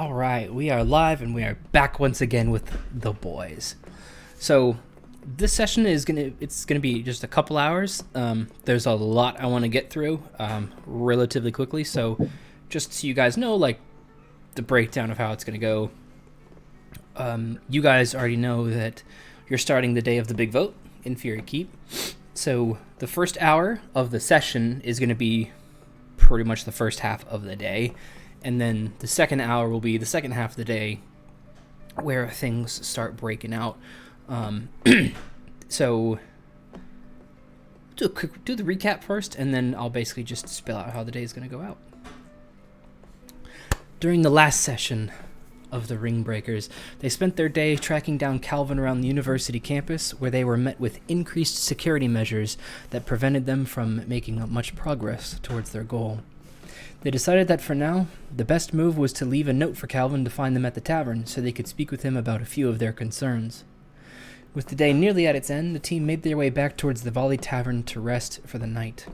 All right, we are live and we are back once again with the boys. So this session is gonna be just a couple hours. There's a lot I want to get through relatively quickly. So just so you guys know, like the breakdown of how it's gonna go. You guys already know that you're starting the day of the big vote in Fury Keep. So the first hour of the session is going to be pretty much the first half of the day. And then the second hour will be the second half of the day where things start breaking out. So do the recap first, and then I'll basically just spell out how the day is going to go out. During the last session of the Ringbreakers, they spent their day tracking down Calvin around the university campus, where they were met with increased security measures that prevented them from making much progress towards their goal. They decided that for now, the best move was to leave a note for Calvin to find them at the tavern so they could speak with him about a few of their concerns. With the day nearly at its end, the team made their way back towards the Volley Tavern to rest for the night.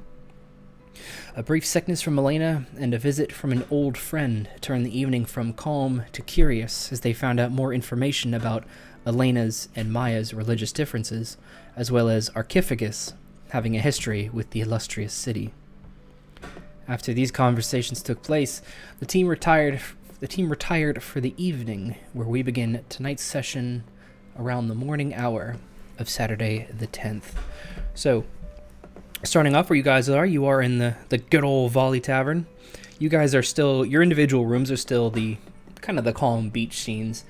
A brief sickness from Alena and a visit from an old friend turned the evening from calm to curious as they found out more information about Alena's and Maya's religious differences, as well as Archiphagus having a history with the illustrious city. After these conversations took place, the team retired for the evening, where we begin tonight's session around the morning hour of Saturday the 10th. So, starting off where you guys are, you are in the good old Volley Tavern. You guys are still, your individual rooms are still the kind of the calm beach scenes.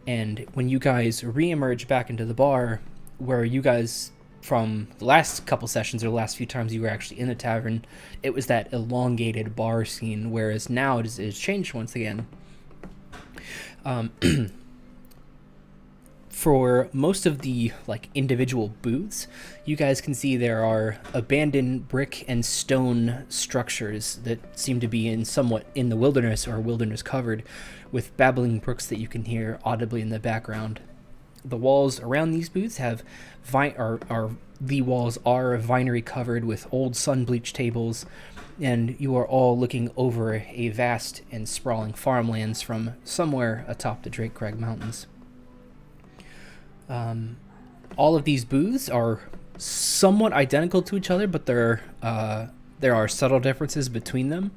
And when you guys re-emerge back into the bar, where you guys, from the last couple sessions or the last few times you were actually in the tavern, it was that elongated bar scene, whereas now it is changed once again. For most of the individual booths, you guys can see there are abandoned brick and stone structures that seem to be somewhat in the wilderness or wilderness covered, with babbling brooks that you can hear audibly in the background. The walls around these booths are vinery covered with old sun-bleached tables, and you are all looking over a vast and sprawling farmlands from somewhere atop the Drake Crag Mountains. All of these booths are somewhat identical to each other, but there are subtle differences between them.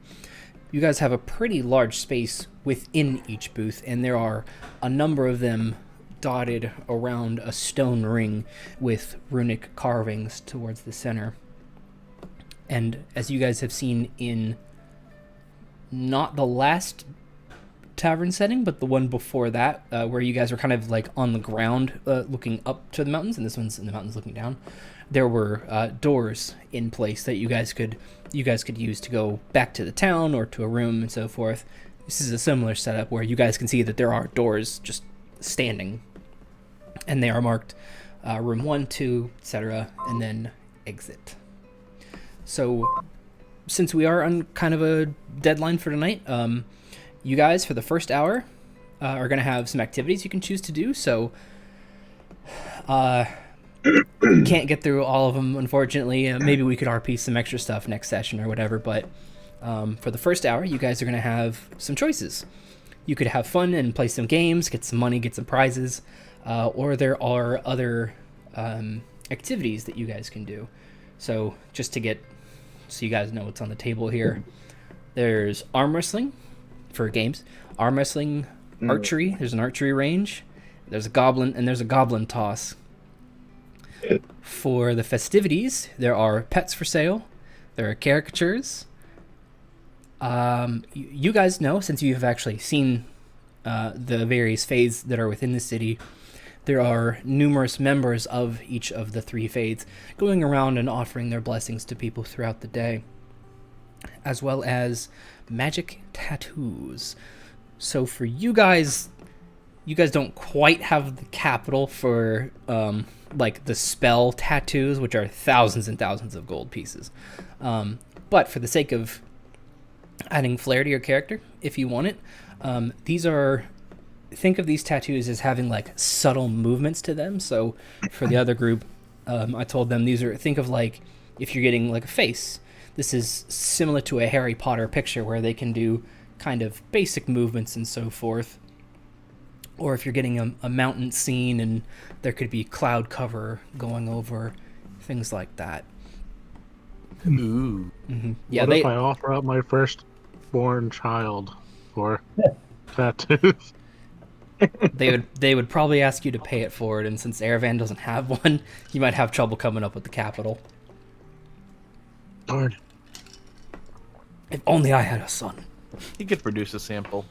You guys have a pretty large space within each booth, and there are a number of them dotted around a stone ring with runic carvings towards the center. And as you guys have seen in not the last tavern setting, but the one before that, where you guys were kind of on the ground looking up to the mountains, and this one's in the mountains looking down, there were doors in place that you guys could use to go back to the town or to a room and so forth. This is a similar setup where you guys can see that there are doors just standing, and they are marked room 1, 2, etc., and then exit. So since we are on kind of a deadline for tonight, you guys, for the first hour, are going to have some activities you can choose to do. So, can't get through all of them, unfortunately. Maybe we could RP some extra stuff next session or whatever. But for the first hour, you guys are going to have some choices. You could have fun and play some games, get some money, get some prizes. Or there are other activities that you guys can do. So, just so you guys know what's on the table here, there's arm wrestling for games, arm wrestling, archery, there's an archery range, there's a goblin toss. For the festivities, there are pets for sale, there are caricatures. You guys know, since you have actually seen the various fades that are within the city, there are numerous members of each of the 3 fades going around and offering their blessings to people throughout the day, as well as magic tattoos. So for you guys don't quite have the capital for the spell tattoos, which are thousands and thousands of gold pieces. But for the sake of adding flair to your character, if you want it, think of these tattoos as having subtle movements to them. So for the other group, I told them think of if you're getting a face. This is similar to a Harry Potter picture where they can do kind of basic movements and so forth. Or if you're getting a mountain scene and there could be cloud cover going over, things like that. Ooh. Mm-hmm. Yeah, what if I offer up my firstborn child for tattoos? they would probably ask you to pay it forward, and since Erevan doesn't have one, you might have trouble coming up with the capital. Darn. If only I had a son. You could produce a sample.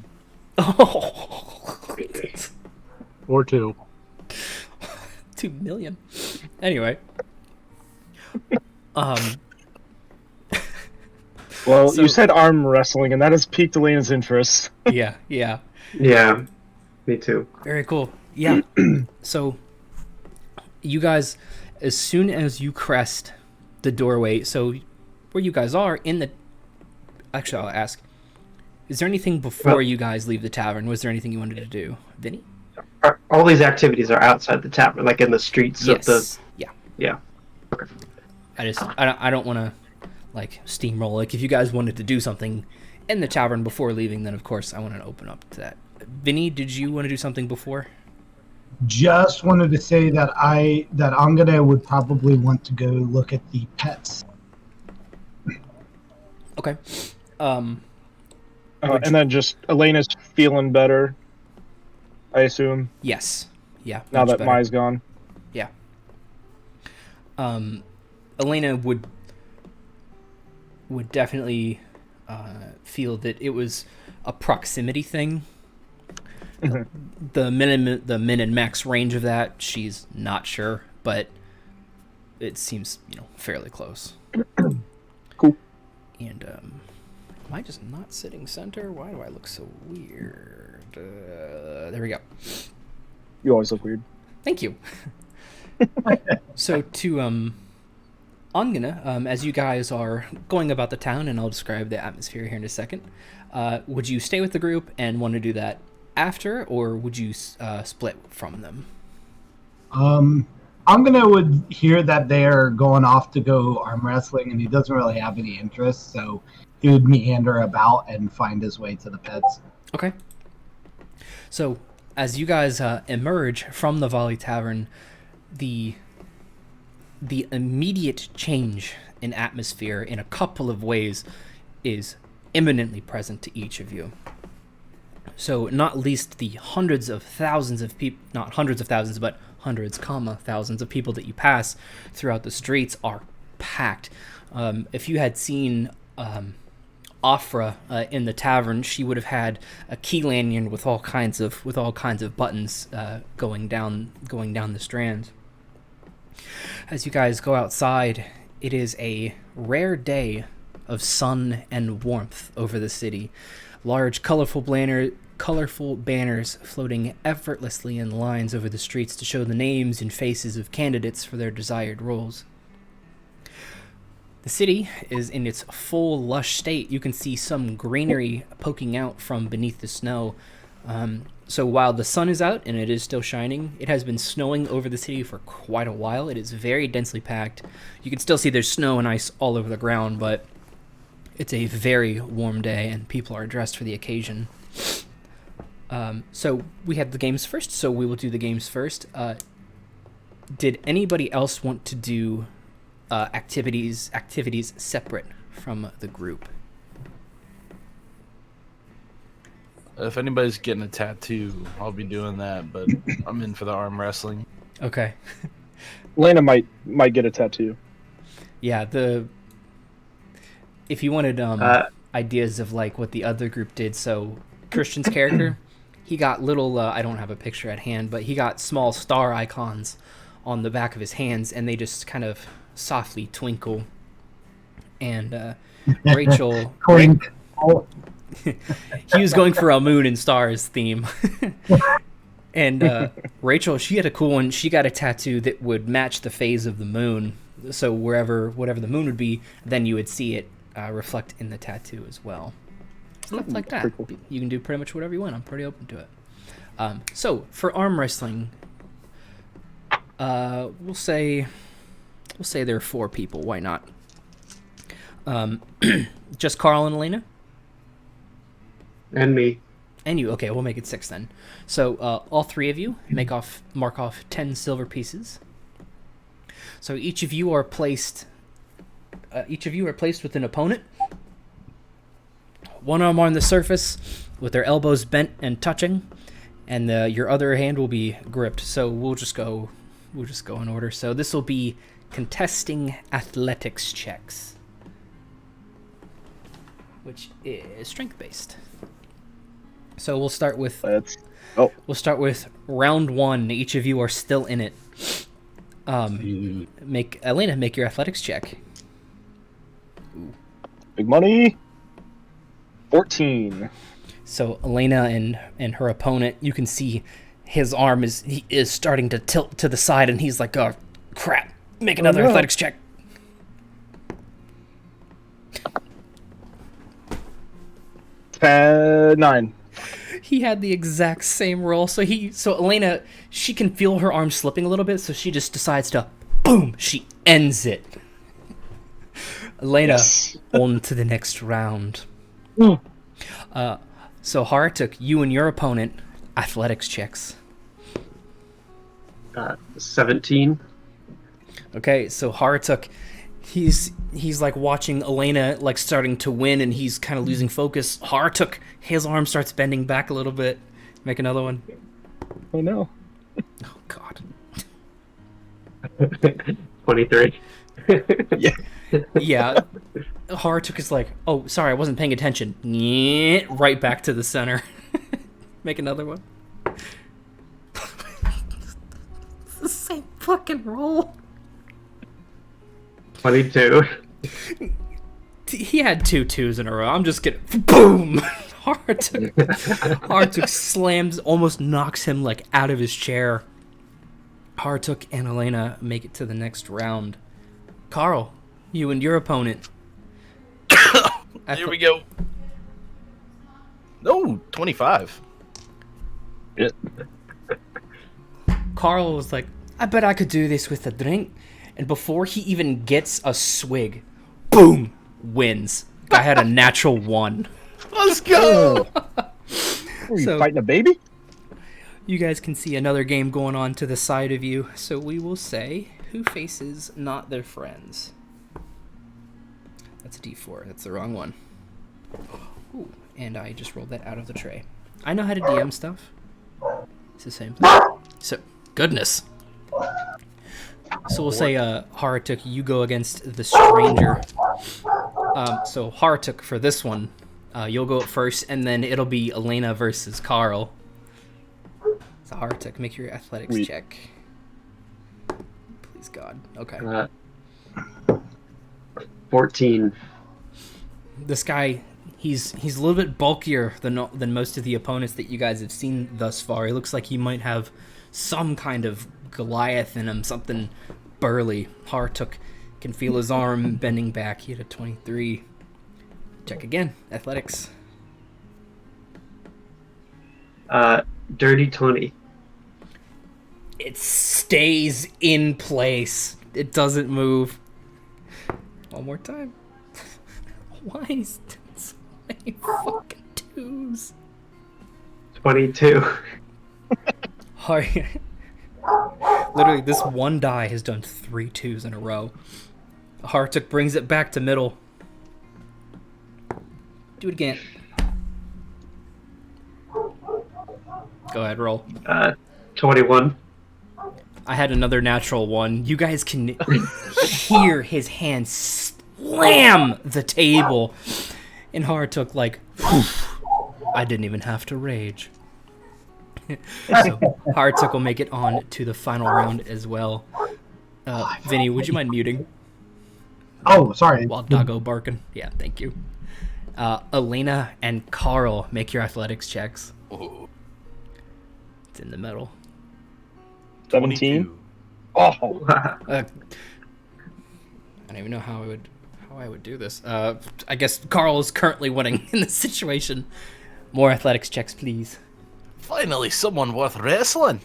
Or 2. 2 million. Anyway. Well, you said arm wrestling, and that has piqued Alena's interest. Yeah. Yeah, me too. Very cool. Yeah. So, you guys, as soon as you crest the doorway, so where you guys are in the... Actually, I'll ask. Is there anything before you guys leave the tavern? Was there anything you wanted to do? Vinny? All these activities are outside the tavern, like in the streets of the... Yeah. Okay. I don't want to, like, steamroll. Like, if you guys wanted to do something in the tavern before leaving, then, of course, I want to open up to that. Vinny, did you want to do something before? Just wanted to say that Angene would probably want to go look at the pets. Okay. And then just Elena's feeling better, I assume. Yes. Yeah. Now that better. Mai's gone. Yeah. Alena would definitely feel that it was a proximity thing. Mm-hmm. The min and max range of that, she's not sure, but it seems fairly close. Cool. And am I just not sitting center? Why do I look so weird? There we go. You always look weird. Thank you. So to Angene, as you guys are going about the town, and I'll describe the atmosphere here in a second, would you stay with the group and want to do that after, or would you split from them? Angene would hear that they're going off to go arm wrestling, and he doesn't really have any interest, so he would meander about and find his way to the pets. Okay. So, as you guys emerge from the Volley Tavern, the immediate change in atmosphere in a couple of ways is imminently present to each of you. So, not least the hundreds of thousands of people, not hundreds of thousands, but hundreds, thousands of people that you pass throughout the streets are packed. If you had seen Afra in the tavern, she would have had a key lanyard with all kinds of buttons going down the strand. As you guys go outside, it is a rare day of sun and warmth over the city. Large, colorful banners floating effortlessly in lines over the streets to show the names and faces of candidates for their desired roles. The city is in its full lush state. You can see some greenery poking out from beneath the snow. So while the sun is out and it is still shining, it has been snowing over the city for quite a while. It is very densely packed. You can still see there's snow and ice all over the ground, but it's a very warm day and people are dressed for the occasion. So we had the games first, so we will do the games first. Did anybody else want to do activities separate from the group? If anybody's getting a tattoo, I'll be doing that, but I'm in for the arm wrestling. Okay. Elena might get a tattoo. Yeah, if you wanted ideas of like what the other group did, so Christian's character, he got little, I don't have a picture at hand, but he got small star icons on the back of his hands, and they just kind of softly twinkle. And Rachel... he was going for a moon and stars theme. And Rachel, she had a cool one. She got a tattoo that would match the phase of the moon. So whatever the moon would be, then you would see it reflect in the tattoo as well. Stuff like that. Cool. You can do pretty much whatever you want. I'm pretty open to it. So for arm wrestling, we'll say there are 4 people. Why not? Just Karl and Alena? And me. And you. Okay, we'll make it 6 then. So all 3 of you mark off 10 silver pieces. So each of you are placed with an opponent. One arm on the surface, with their elbows bent and touching, and your other hand will be gripped. So we'll just go in order. So this will be contesting athletics checks, which is strength based. So we'll start with round 1. Each of you are still in it. Alena, make your athletics check. Ooh. Big money. 14. So Alena and her opponent, you can see his arm is starting to tilt to the side, and he's like, "Oh crap! Make another athletics check." 9. He had the exact same roll. So Alena, she can feel her arm slipping a little bit, so she just decides to, boom! She ends it. Alena, on to the next round. So Harratuk, you and your opponent, athletics checks. 17. Okay, so Harratuk, he's like watching Alena like starting to win, and he's kind of losing focus. Harratuk, his arm starts bending back a little bit. Make another one. Oh no. Oh god. 23. Yeah. Harratuk is like, "Oh, sorry, I wasn't paying attention." Right back to the center. Make another one. It's the same fucking roll. 22. He had 2 2s in a row. I'm just kidding. Boom! Harratuk slams, almost knocks him like out of his chair. Harratuk and Alena make it to the next round. Karl, you and your opponent. Here we go. No, 25. Yeah. Karl was like, "I bet I could do this with a drink." And before he even gets a swig, boom, wins. Guy had a natural 1. Let's go! Are you fighting a baby? You guys can see another game going on to the side of you. So we will say, who faces not their friends? That's a D4. That's the wrong one. Ooh, and I just rolled that out of the tray. I know how to DM stuff. It's the same thing. So, goodness. So we'll say, Harratuk, you go against the stranger. So Harratuk, for this one, you'll go up first, and then it'll be Alena versus Karl. So Harratuk, make your athletics check. Please God. Okay. 14. This guy, he's a little bit bulkier than most of the opponents that you guys have seen thus far. He looks like he might have some kind of Goliath in him, something burly. Harratuk can feel his arm bending back. He had a 23. Check again. Athletics. Dirty 20. It stays in place. It doesn't move. One more time. Why is it so many fucking 2s? 22. Literally, this one die has done 3 2s in a row. Harratuk brings it back to middle. Do it again. Go ahead, roll. 21. I had another natural 1. You guys can hear his hand slam the table. And Harratuk, like, I didn't even have to rage. So Harratuk will make it on to the final round as well. Vinny, would you mind muting? Oh, sorry. While doggo barking. Yeah, thank you. Alena and Karl, make your athletics checks. Ooh. It's in the middle. 17. 22. Oh. I don't even know how I would do this. I guess Karl is currently winning in this situation. More athletics checks, please. Finally, someone worth wrestling.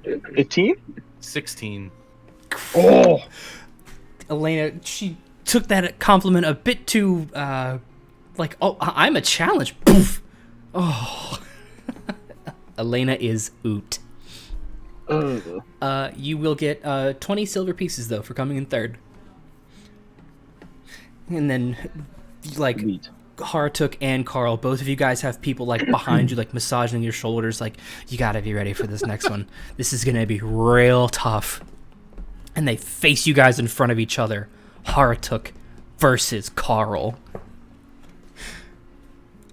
18. 16. Oh. Alena, she took that compliment a bit too like, oh, I'm a challenge. Poof. Oh. Alena is oot. You will get 20 silver pieces, though, for coming in third. And then, like, Harratuk and Karl, both of you guys have people, like, behind you, like, massaging your shoulders, like, you gotta be ready for this next one. This is gonna be real tough. And they face you guys in front of each other. Harratuk versus Karl.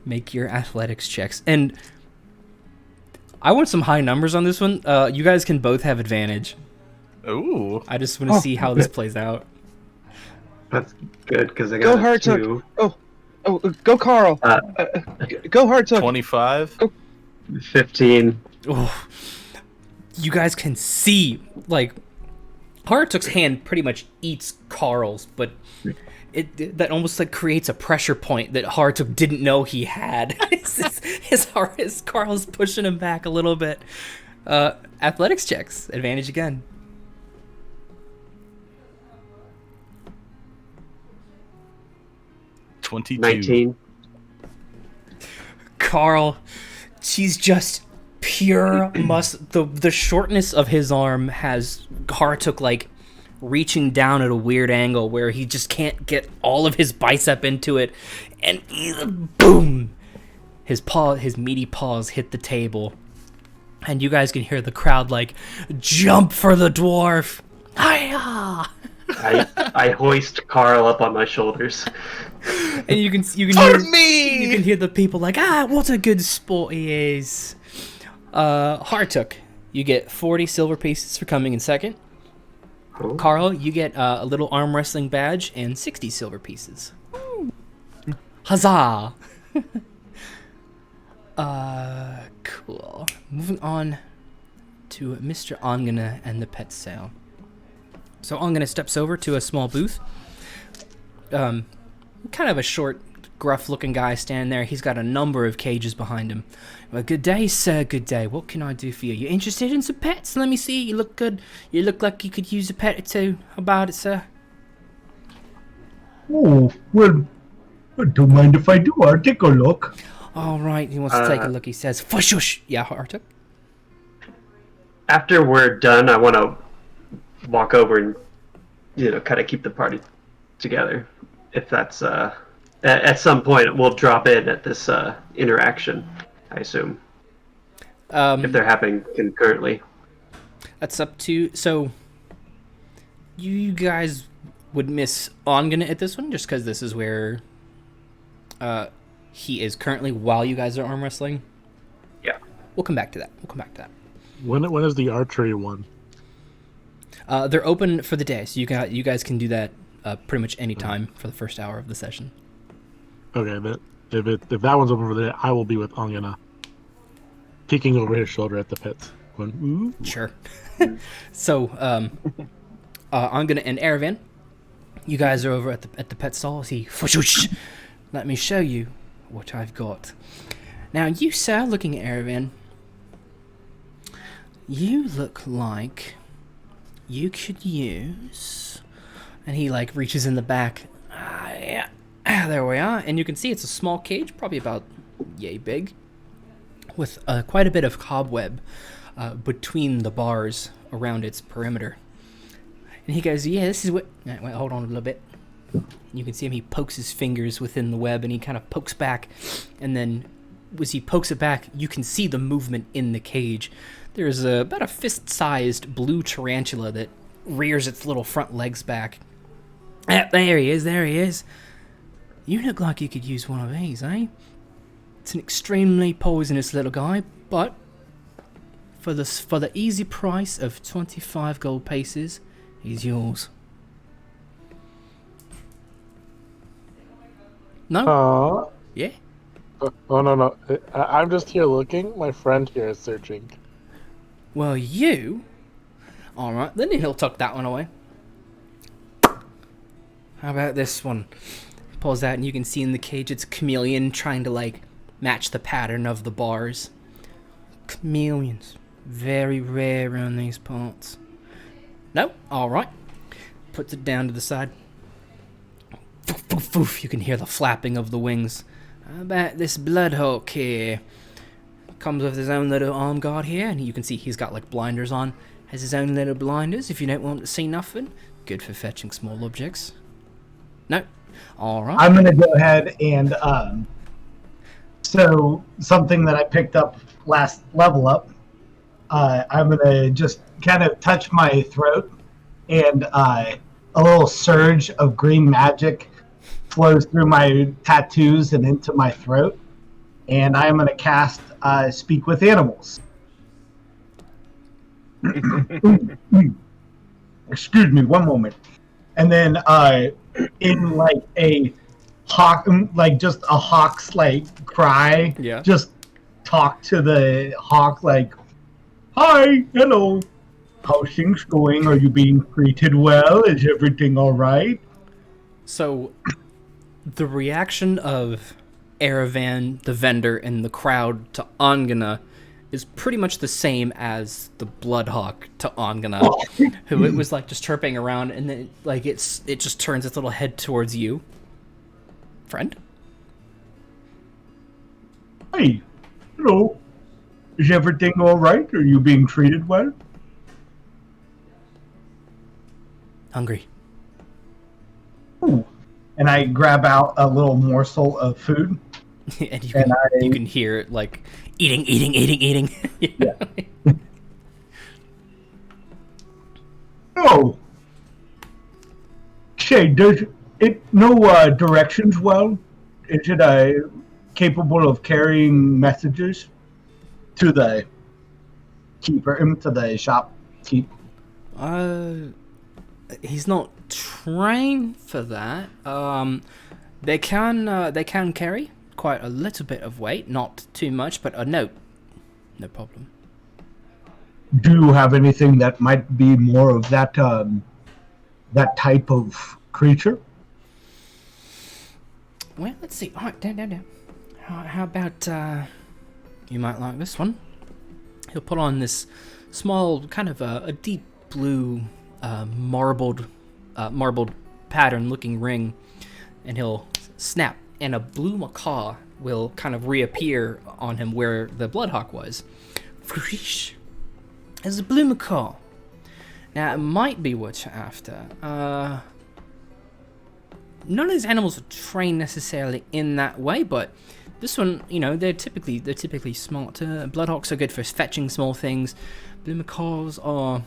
Make your athletics checks. And I want some high numbers on this one. You guys can both have advantage. Ooh. I just want to see how this plays out. That's good, because I got Go Harratuk. Oh, go Karl. Go Harratuk. 25. 15. Oh, you guys can see, like, Harratuk's hand pretty much eats Karl's, but that almost like creates a pressure point that Harratuk didn't know he had. his Karl's pushing him back a little bit. Athletics checks, advantage again. $22. 19. Karl, she's just pure the shortness of his arm has Harratuk like reaching down at a weird angle where he just can't get all of his bicep into it, and boom, his meaty paws hit the table, and you guys can hear the crowd like jump for the dwarf. Hiya! I hoist Karl up on my shoulders. And you can hear the people like, what a good sport he is. Harratuk, you get 40 silver pieces for coming in second. Cool. Karl, you get a little arm wrestling badge and 60 silver pieces. Huzzah! Cool. Moving on to Mr. Angene and the pet sale. So Angene steps over to a small booth. Kind of a short, gruff-looking guy standing there. He's got a number of cages behind him. Well, good day, sir. Good day. What can I do for you? You interested in some pets? Let me see. You look good. You look like you could use a pet or two. How about it, sir? Oh, well, don't mind if I do. I'll take a look. All right. He wants to take a look. He says, "Fushush." Yeah, Harratuk. After we're done, I want to walk over and, kind of keep the party together. If that's, at some point, we'll drop in at this interaction, I assume. If they're happening concurrently. That's up to... So, you guys would miss Angene at this one, just because this is where he is currently while you guys are arm wrestling. Yeah. We'll come back to that. When is the archery one? They're open for the day, so you guys can do that pretty much any time for the first hour of the session. Okay, but if that one's open for the day, I will be with Angene, peeking over his shoulder at the pets. Going, ooh. Sure. So, Angene and Erevan, you guys are over at the pet stall. Let me show you what I've got. Now, you, sir, looking at Erevan, you look like you could use... And he, like, reaches in the back. Yeah. There we are. And you can see it's a small cage, probably about yay big, with quite a bit of cobweb between the bars around its perimeter. And he goes, yeah, this is what... Wait, hold on a little bit. You can see him, he pokes his fingers within the web, and he kind of pokes back. And then, as he pokes it back, you can see the movement in the cage. There's about a fist-sized blue tarantula that rears its little front legs back. There he is. You look like you could use one of these, eh? It's an extremely poisonous little guy, but for the easy price of 25 gold pieces, he's yours. No? Yeah? Oh, no. I'm just here looking. My friend here is searching. Well, you... Alright, then he'll tuck that one away. How about this one? Pulls out and you can see in the cage it's a chameleon trying to, like, match the pattern of the bars. Chameleons. Very rare around these parts. No? Alright. Puts it down to the side. Woof, woof, you can hear the flapping of the wings. How about this Bloodhawk here? Comes with his own little arm guard here, and you can see he's got like blinders on. Has his own little blinders if you don't want to see nothing. Good for fetching small objects. No? Alright. I'm going to go ahead and, so something that I picked up last level up, I'm going to just kind of touch my throat, and a little surge of green magic flows through my tattoos and into my throat, and I'm going to cast Speak with Animals. Excuse me, one moment. And then in like a hawk, like just a hawk's like cry, just talk to the hawk like, "Hi, hello, how's things going? Are you being treated well? Is everything all right?" So, the reaction of Erevan, the vendor, and the crowd to Angene is pretty much the same as the Bloodhawk to Angene, who it was like just chirping around, and then like it just turns its little head towards you, friend. "Hey, hello, is everything all right? Are you being treated well?" Hungry. Ooh. And I grab out a little morsel of food. And you can hear it like eating. Yeah. Oh. Say, does it know directions well? Is it capable of carrying messages to the keeper, to the shopkeep? He's not trained for that. They can carry quite a little bit of weight, not too much, but no problem. Do you have anything that might be more of that that type of creature? Well, let's see. All right, down. How about you might like this one? He'll put on this small, kind of a deep blue marbled pattern-looking ring, and he'll snap, and a blue macaw will kind of reappear on him where the Bloodhawk was. There's a blue macaw. Now, it might be what you're after. None of these animals are trained necessarily in that way, but this one, they're typically smarter. Bloodhawks are good for fetching small things. Blue macaws are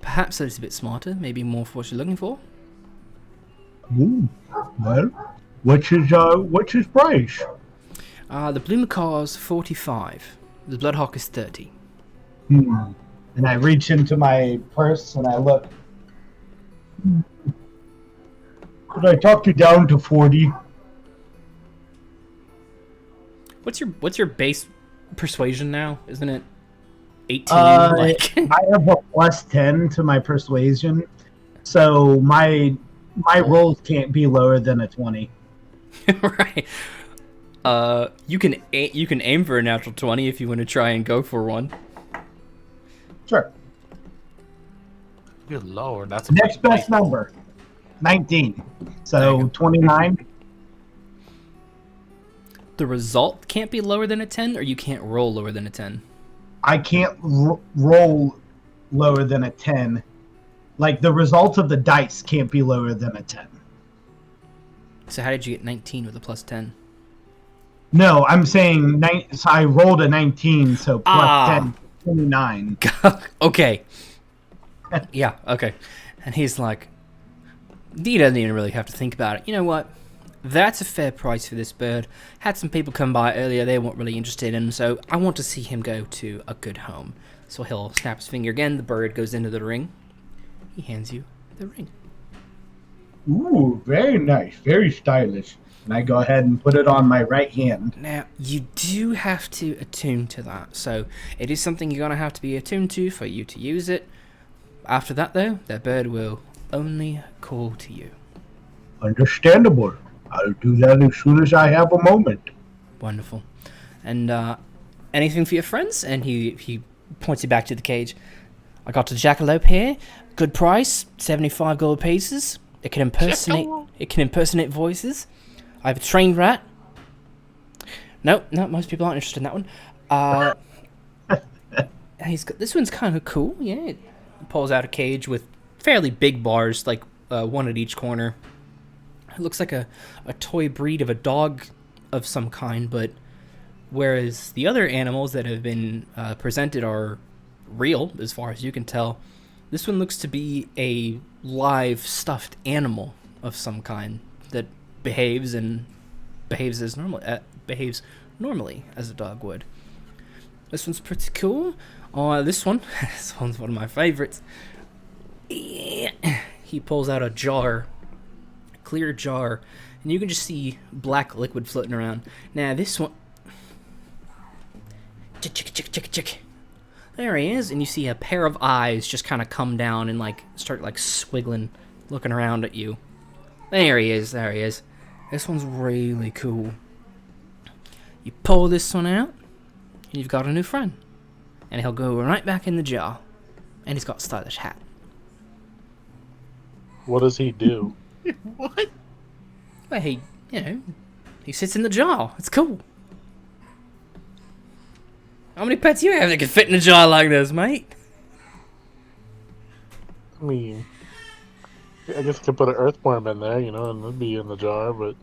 perhaps a little bit smarter, maybe more for what you're looking for. Ooh, well, what's his price? The blue macaw's 45. The Bloodhawk is 30. And I reach into my purse and I look. Could I talk you down to 40? What's your base persuasion now? Isn't it 18? I have a plus 10 to my persuasion, so my rolls can't be lower than a 20. Right. You can aim for a natural 20 if you want to try and go for one. Sure. Good lord, that's a Next best number, 19. So 29. The result can't be lower than a 10, or you can't roll lower than a 10? I can't roll lower than a 10. Like, the result of the dice can't be lower than a 10. So how did you get 19 with a plus 10? No, I'm saying so I rolled a 19, so plus 10, 29. Okay. Yeah, okay. And he's like, he doesn't even really have to think about it. You know what? That's a fair price for this bird. Had some people come by earlier, they weren't really interested in him, so I want to see him go to a good home. So he'll snap his finger again, the bird goes into the ring. He hands you the ring. Ooh, very nice, very stylish. And I go ahead and put it on my right hand. Now, you do have to attune to that, so it is something you're going to have to be attuned to for you to use it. After that, though, that bird will only call to you. Understandable. I'll do that as soon as I have a moment. Wonderful. And anything for your friends? And he points you back to the cage. I got the jackalope here. Good price, 75 gold pieces. It can impersonate voices. I have a trained rat. Nope, no, most people aren't interested in that one. This one's kind of cool. Yeah, it pulls out a cage with fairly big bars, like one at each corner. It looks like a toy breed of a dog of some kind, but whereas the other animals that have been presented are real, as far as you can tell, this one looks to be a live stuffed animal of some kind that behaves normally as a dog would. This one's pretty cool. This one's one of my favorites. He pulls out a jar, a clear jar, and you can just see black liquid floating around. Now this one, chick. There he is, and you see a pair of eyes just kind of come down and start squiggling, looking around at you. There he is. This one's really cool. You pull this one out, and you've got a new friend. And he'll go right back in the jar. And he's got a stylish hat. What does he do? What? Well, he sits in the jar. It's cool. How many pets do you have that can fit in a jar like this, mate? I mean, I guess you could put an earthworm in there, and it'd be in the jar, but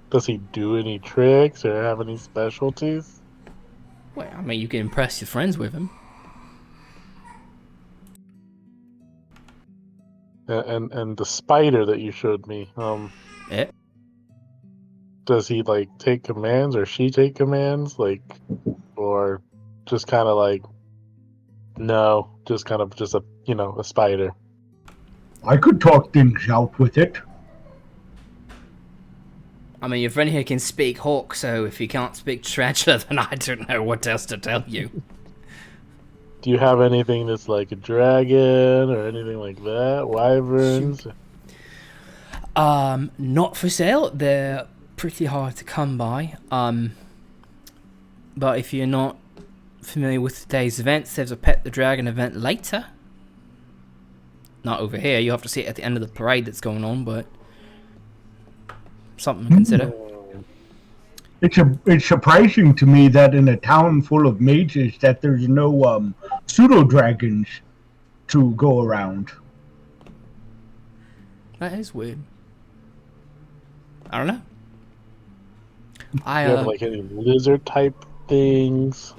does he do any tricks or have any specialties? Well, I mean, you can impress your friends with him. And the spider that you showed me, Yeah. does he take commands or she take commands, or just kind of no, just kind of just a spider? I could talk things out with it. I mean, your friend here can speak hawk, so if you can't speak tarantula, then I don't know what else to tell you. Do you have anything that's like a dragon or anything like that? Wyverns? Not for sale. They're pretty hard to come by. But if you're not familiar with today's events, there's a Pet the Dragon event later. Not over here. You have to see it at the end of the parade that's going on, but something to consider. It's surprising to me that in a town full of mages that there's no pseudo dragons to go around. That is weird. I don't know. Do you have any lizard type things?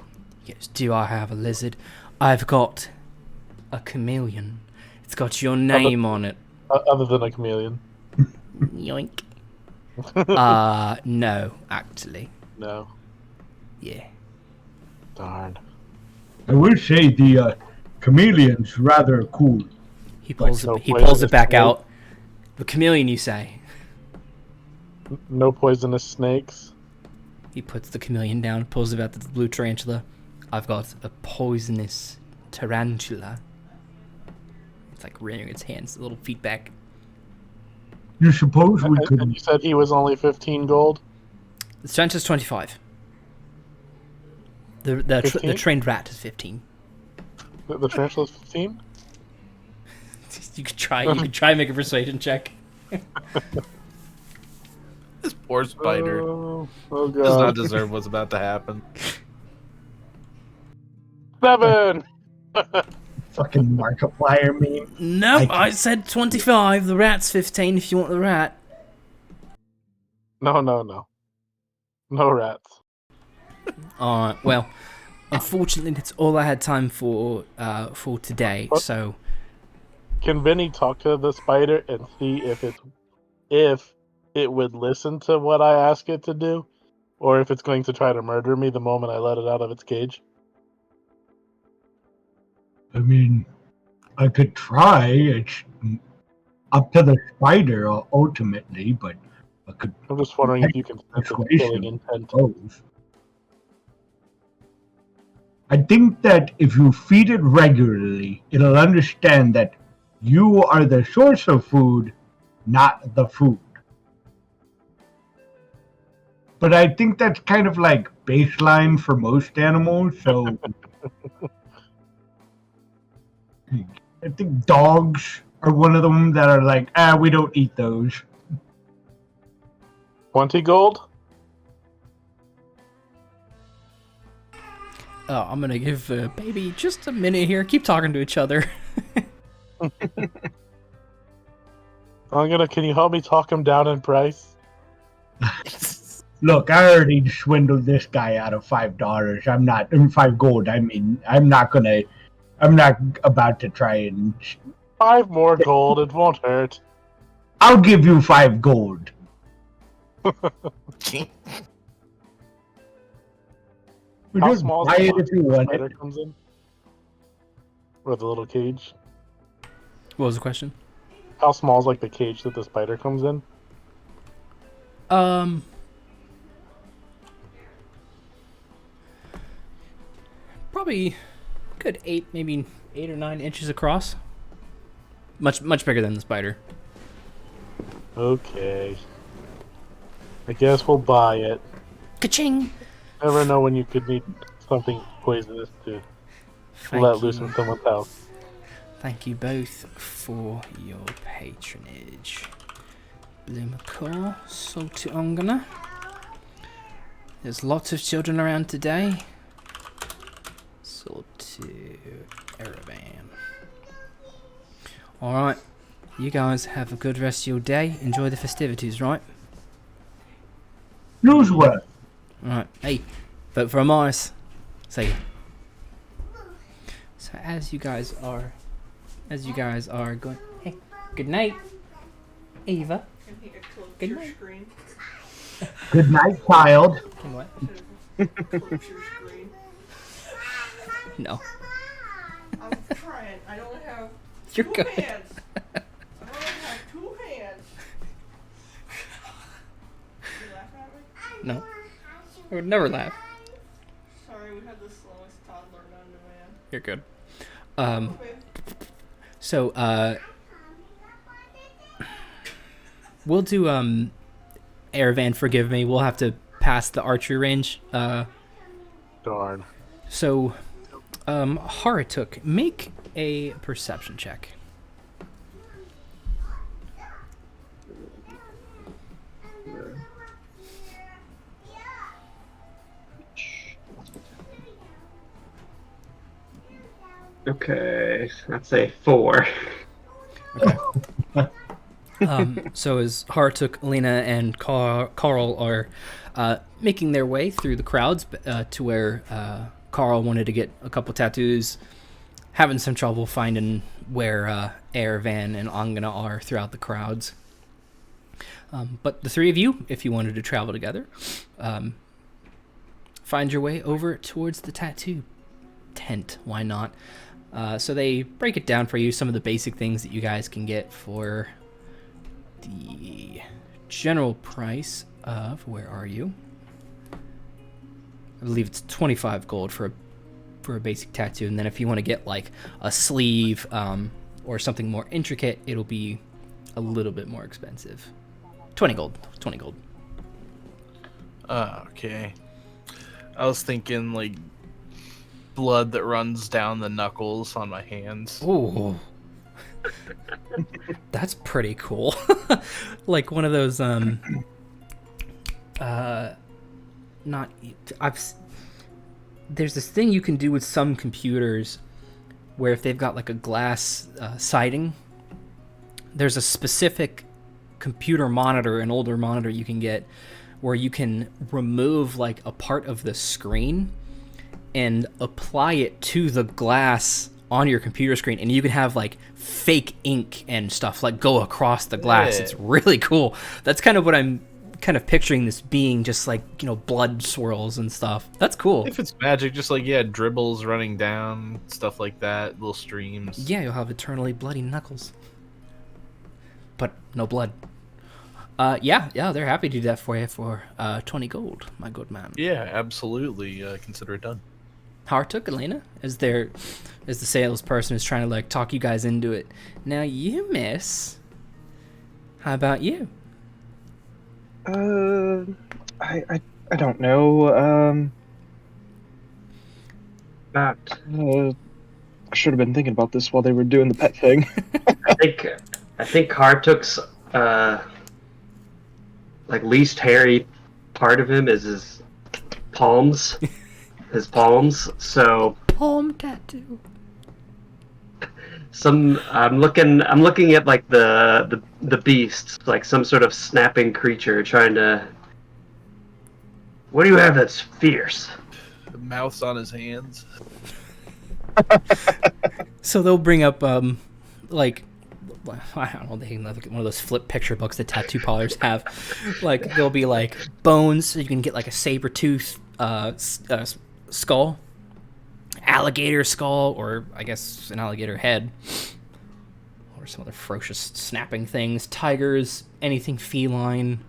Yes, do I have a lizard? I've got a chameleon. It's got your name on it. Other than a chameleon? Yoink. No, actually. No. Yeah. Darn. I would say the chameleon's rather cool. He pulls it back out. The chameleon, you say? No poisonous snakes? He puts the chameleon down, pulls it out the blue tarantula. I've got a poisonous tarantula. It's like rearing its hands, little feet back. You suppose we could... And you said he was only 15 gold? The tarantula's 25. The trained rat is 15. The tarantula's 15? You could try and make a persuasion check. This poor spider Oh does not god. deserve what's about to happen. 7! Fucking Markiplier meme. Nope, I said 25. The rat's 15 if you want the rat. No. No rats. Alright, well, unfortunately that's all I had time for today, so... Can Vinny talk to the spider and see if it would listen to what I ask it to do? Or if it's going to try to murder me the moment I let it out of its cage? I mean, I could try. It's up to the spider ultimately, but I could... I'm just wondering if you can sense its killing intent. I think that if you feed it regularly, it'll understand that you are the source of food, not the food. But I think that's kind of like baseline for most animals, so... I think dogs or one of them that are like, we don't eat those. 20 gold? Oh, I'm gonna give baby just a minute here. Keep talking to each other. Can you help me talk him down in price? Look, I already swindled this guy out of $5. I'm not, 5 gold. I mean, I'm not about to try and... 5 more gold, it won't hurt. I'll give you 5 gold. How Just small buy is it if you want spider it. comes in? Or the little cage? What was the question? How small is like the cage that the spider comes in? Probably good 8, maybe 8 or 9 inches across. Much bigger than the spider. Okay. I guess we'll buy it. Ka-ching! Never know when you could need something poisonous to let loose in someone's house. Thank you both for your patronage. Bloomacore, Salty Ongana. There's lots of children around today. Salty Erevan. Alright, you guys have a good rest of your day. Enjoy the festivities, right? Newsworth. Alright, hey, vote for Amaris. Say. So as you guys are going, hey, good night, Eva. Good night. Good night, child. Can what? No. I'm trying. I don't have You're two good. hands. I only have 2 hands. You laughing at me? No. I would never laugh. Sorry, we had the slowest toddler known to man. You're good. Okay. So, we'll do, Erevan, forgive me. We'll have to pass the archery range. Darn. So, Harratuk, make a perception check. Okay, that's a 4. Okay. So as Harratuk, Alena, and Karl are making their way through the crowds to where Karl wanted to get a couple tattoos, having some trouble finding where Erevan and Angene are throughout the crowds. But the three of you, if you wanted to travel together, find your way over towards the tattoo tent. Why not? So they break it down for you, some of the basic things that you guys can get for the general price of, where are you? I believe it's 25 gold for a basic tattoo, and then if you want to get like a sleeve or something more intricate, it'll be a little bit more expensive. 20 gold. Okay. I was thinking like blood that runs down the knuckles on my hands. Ooh. That's pretty cool. Like one of those there's this thing you can do with some computers where if they've got like a glass siding, there's a specific computer monitor, an older monitor you can get, where you can remove like a part of the screen and apply it to the glass on your computer screen, and you can have like fake ink and stuff like go across the glass. Yeah. It's really cool. That's kind of what I'm kind of picturing this being, just like, you know, blood swirls and stuff. That's cool. If it's magic, just like, yeah, dribbles running down, stuff like that, little streams. Yeah, you'll have eternally bloody knuckles. But no blood. Yeah, they're happy to do that for you for 20 gold, my good man. Yeah, absolutely. Consider it done. Harratuk, Alena, as the salesperson is trying to like talk you guys into it. Now you, miss. How about you? I don't know. That I should have been thinking about this while they were doing the pet thing. I think Harratuk's like least hairy part of him is his palms. His palms. So palm tattoo. I'm looking at like the beast, like some sort of snapping creature trying to. What do you have that's fierce? The mouth's on his hands. So they'll bring up like, I don't know, they can look at one of those flip picture books that tattoo parlors have. Like there'll be like bones, so you can get like a saber tooth skull, alligator skull, or I guess an alligator head, or some other ferocious snapping things. Tigers, anything feline.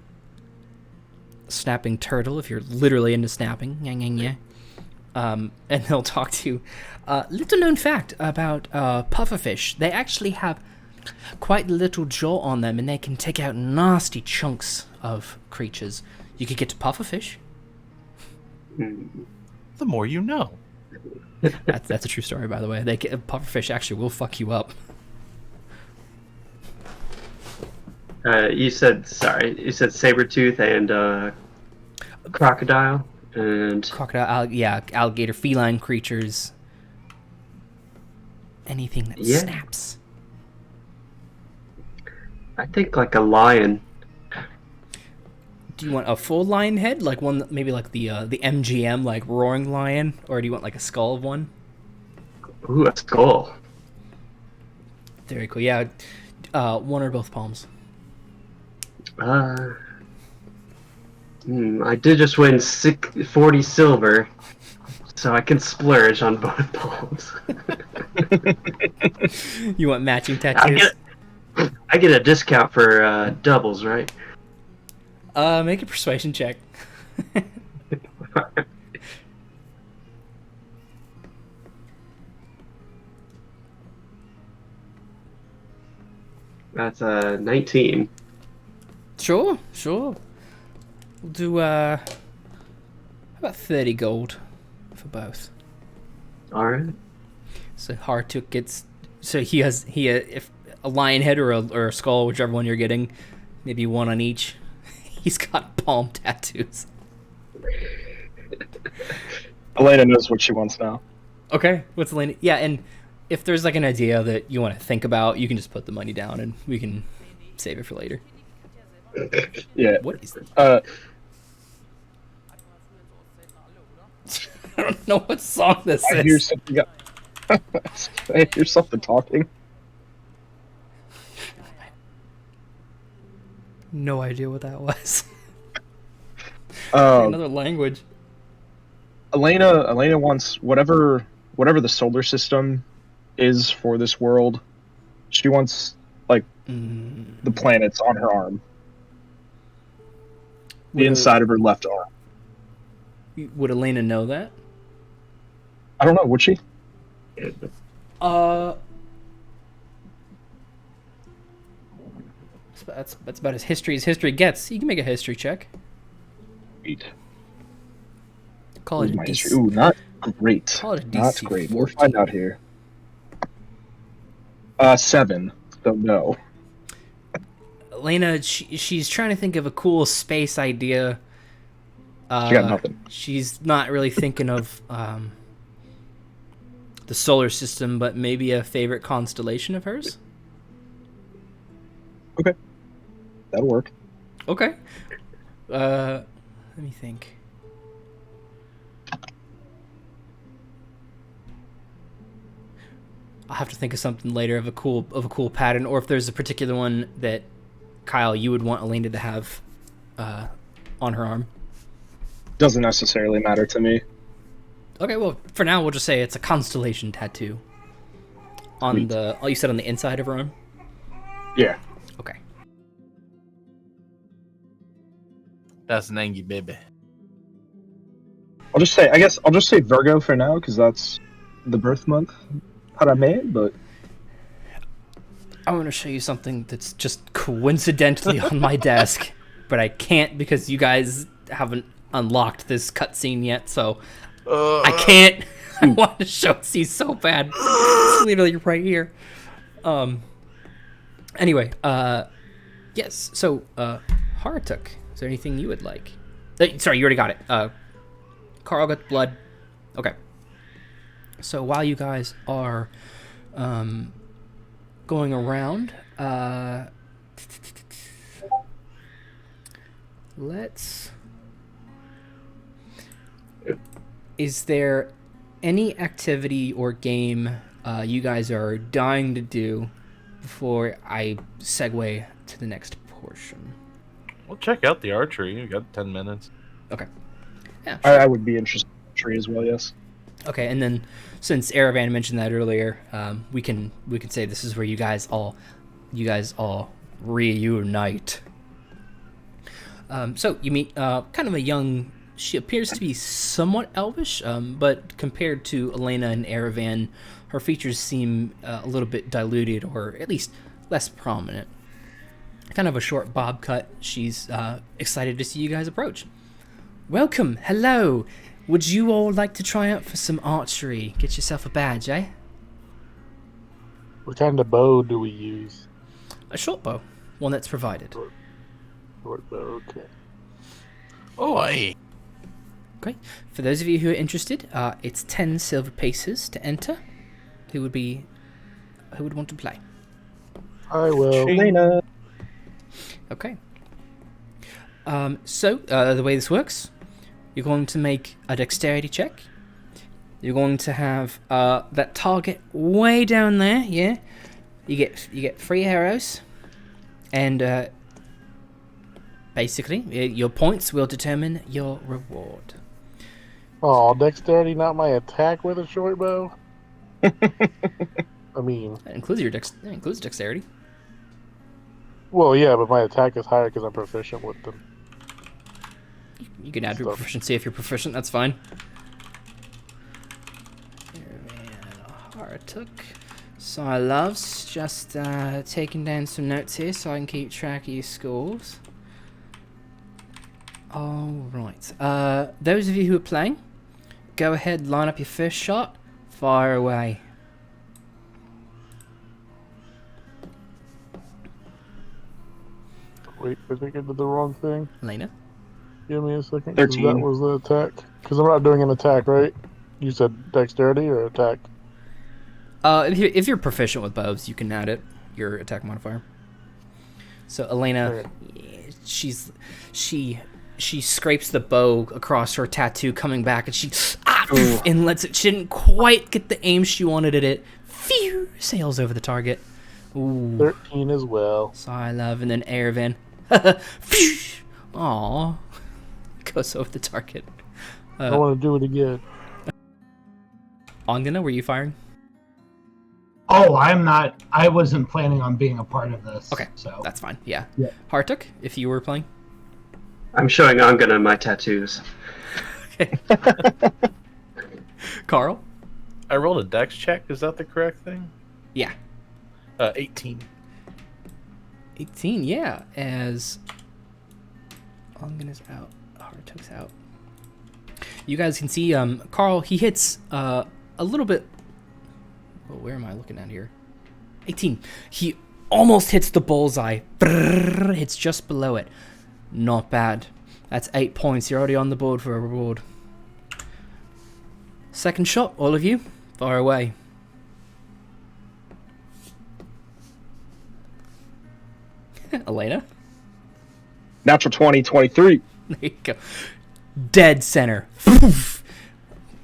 Snapping turtle, if you're literally into snapping. And they'll talk to you. Little known fact about pufferfish: they actually have quite a little jaw on them, and they can take out nasty chunks of creatures. You could get to pufferfish. The more you know. That's a true story, by the way. Pufferfish actually will fuck you up. You said saber-tooth and crocodile and alligator, feline creatures. Anything that snaps. I think like a lion. Do you want a full lion head, like one maybe like the MGM, like roaring lion, or do you want like a skull of one? Ooh, a skull. Very cool. Yeah, one or both palms. I did just win 40 silver, so I can splurge on both palms. You want matching tattoos? I get a discount for doubles, right? Make a persuasion check. That's 19. Sure. We'll do how about 30 gold for both. All right. So Harratuk gets. So he if a lion head or a skull, whichever one you're getting, maybe one on each. He's got palm tattoos. Alena knows what she wants now. Okay, what's Alena? Yeah, and if there's like an idea that you want to think about, you can just put the money down and we can save it for later. Yeah. What is that? I don't know what song this is. I hear something. I hear something talking. No idea what that was. Um, Another language. Alena wants whatever the solar system is for this world. She wants like the planets on her arm. The inside of her left arm. Would Alena know that? I don't know. Would she? That's about as history gets. You can make a history check. Great. Call it a DC. DC. Ooh, not great. Call it a DC Not great. 14. We'll find out here. 7. So no. Alena, she's trying to think of a cool space idea. She got nothing. She's not really thinking of the solar system, but maybe a favorite constellation of hers. Okay. That'll work. Okay. Let me think. I'll have to think of something later of a cool pattern, or if there's a particular one that Kyle you would want Alena to have on her arm. Doesn't necessarily matter to me. Okay, well, for now we'll just say it's a constellation tattoo. On the you said on the inside of her arm? Yeah. Okay. That's an Angie baby. I'll just say Virgo for now because that's the birth month. Harame, but I want to show you something that's just coincidentally on my desk, but I can't because you guys haven't unlocked this cutscene yet, so I can't. I want to show it to you so bad. It's literally right here. Anyway, yes. So, Harratuk, is there anything you would like? Sorry, you already got it. Karl got blood. Okay. So while you guys are going around, is there any activity or game you guys are dying to do before I segue to the next portion? We'll check out the archery. We got 10 minutes. Okay. Yeah, sure. I would be interested in archery as well, yes. Okay, and then since Erevan mentioned that earlier, we can say this is where you guys all reunite. So you meet kind of a young. She appears to be somewhat elvish, but compared to Alena and Erevan, her features seem a little bit diluted, or at least less prominent. Kind of a short bob cut. She's excited to see you guys approach. Welcome, hello. Would you all like to try out for some archery? Get yourself a badge, eh? What kind of bow do we use? A short bow, one that's provided. Short bow, okay. Oh, aye. Okay. For those of you who are interested, it's 10 silver pieces to enter. Who would want to play? I will. Shayna. Okay. So the way this works, you're going to make a dexterity check. You're going to have that target way down there. Yeah. You get 3 arrows, and basically your points will determine your reward. Oh, dexterity, not my attack with a short bow. I mean, That includes includes dexterity. well, yeah, but my attack is higher because I'm proficient with them. You can add your proficiency if you're proficient. That's fine. Harratuk. So I loves just taking down some notes here so I can keep track of your scores. All right. Those of you who are playing, go ahead, line up your first shot. Fire away. Wait, I think I did the wrong thing. Alena? Give me a second. 'Cause 13. that was the attack. Because I'm not doing an attack, right? You said dexterity or attack? If you're proficient with bows, you can add it, your attack modifier. So Alena, she scrapes the bow across her tattoo, coming back, and she and lets it. She didn't quite get the aim she wanted at it. Phew, sails over the target. Ooh. 13 as well. So I love, and then Erevan. Aww. Goes over the target. I want to do it again. Angene, were you firing? Oh, I'm not. I wasn't planning on being a part of this. Okay, so that's fine. Yeah. Yeah. Harratuk, if you were playing. I'm showing Angene my tattoos. Okay. Karl? I rolled a dex check. Is that the correct thing? Yeah. 18. 18, yeah. As Angene's out, Harratuk's out. You guys can see Karl, he hits a little bit. Oh, where am I looking at here? 18. He almost hits the bullseye. Brrr, hits just below it. Not bad. That's 8 points. You're already on the board for a reward. Second shot, all of you. Fire away. Alena? Natural 20, 23. There you go. Dead center.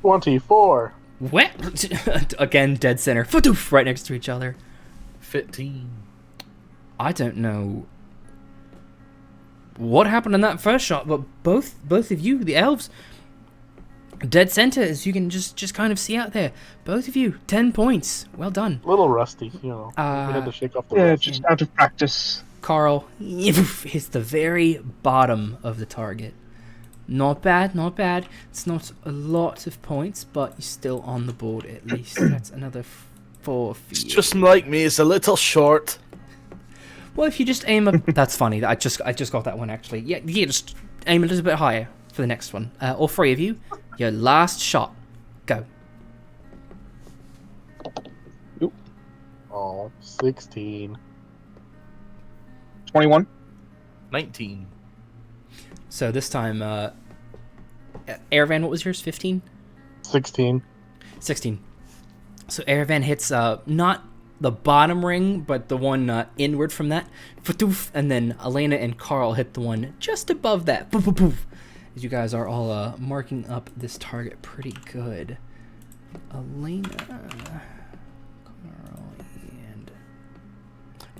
24. What? Again, dead center. Right next to each other. 15. I don't know what happened in that first shot, but both of you, the elves, dead center, as you can just kind of see out there. Both of you, 10 points. Well done. A little rusty, you know. We had to shake off the rust. Just out of practice. Karl hits the very bottom of the target. Not bad, not bad. It's not a lot of points, but you're still on the board at least. That's another 4 for It's you. just like me. It's a little short. Well, if you just aim a... That's funny. I just got that one, actually. Yeah, just aim a little bit higher for the next one. All 3 of you, your last shot. Go. Oh, 16. 21. 19. So this time, Erevan, what was yours? 15? 16. 16. So Erevan hits not the bottom ring, but the one inward from that. And then Alena and Karl hit the one just above that. Poof, poof, poof. As you guys are all marking up this target pretty good. Alena,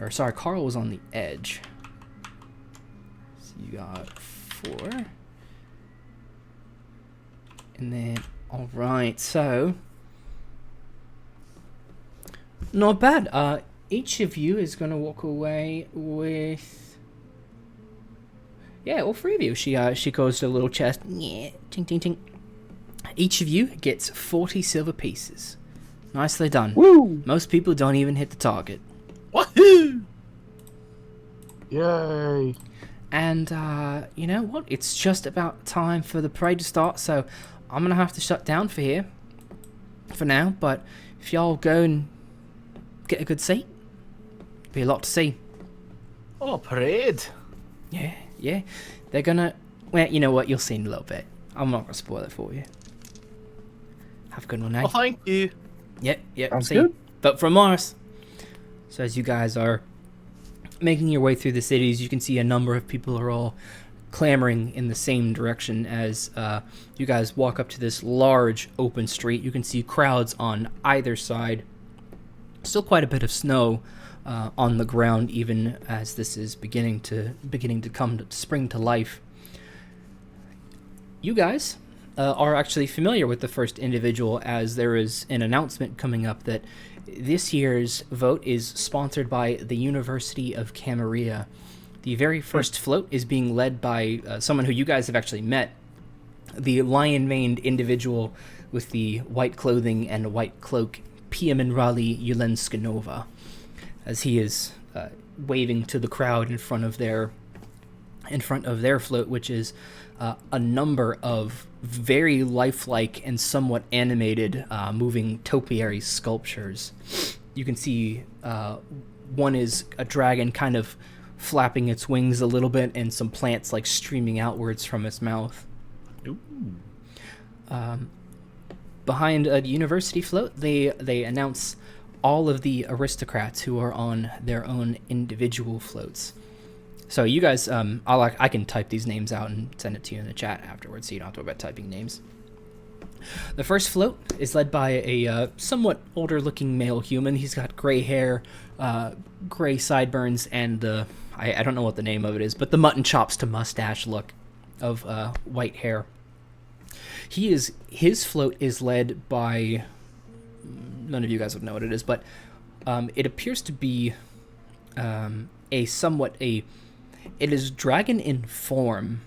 Karl, Karl was on the edge. So you got 4. And then, alright, so not bad. Each of you is going to walk away with... Yeah, all 3 of you. She goes to a little chest. Yeah, ting, ting, ting. Each of you gets 40 silver pieces. Nicely done. Woo! Most people don't even hit the target. Woohoo! Yay. And, you know what? It's just about time for the parade to start, so I'm going to have to shut down for here. For now, but if y'all go and get a good seat, be a lot to see. Oh, parade. Yeah. They're gonna... Well, you know what? You'll see in a little bit. I'm not gonna spoil it for you. Have a good one, eh? Well, thank you. Yep. Sounds See. good. But from Mars. So as you guys are making your way through the cities, you can see a number of people are all clamoring in the same direction as you guys walk up to this large open street. You can see crowds on either side. Still quite a bit of snow on the ground, even as this is beginning to come to spring to life. You guys are actually familiar with the first individual, as there is an announcement coming up that this year's vote is sponsored by the University of Camarilla. The very first float is being led by someone who you guys have actually met, the lion-maned individual with the white clothing and white cloak, Karl Yol-ixen, as he is waving to the crowd in front of their float, which is a number of very lifelike and somewhat animated moving topiary sculptures. You can see one is a dragon kind of flapping its wings a little bit, and some plants like streaming outwards from its mouth. Ooh. Behind the university float, they announce all of the aristocrats who are on their own individual floats. So you guys, I can type these names out and send it to you in the chat afterwards, so you don't have to worry about typing names. The first float is led by a somewhat older-looking male human. He's got gray hair, gray sideburns, and I don't know what the name of it is, but the mutton chops to mustache look of white hair. His float is led by... None of you guys would know what it is, but it appears to be it is dragon in form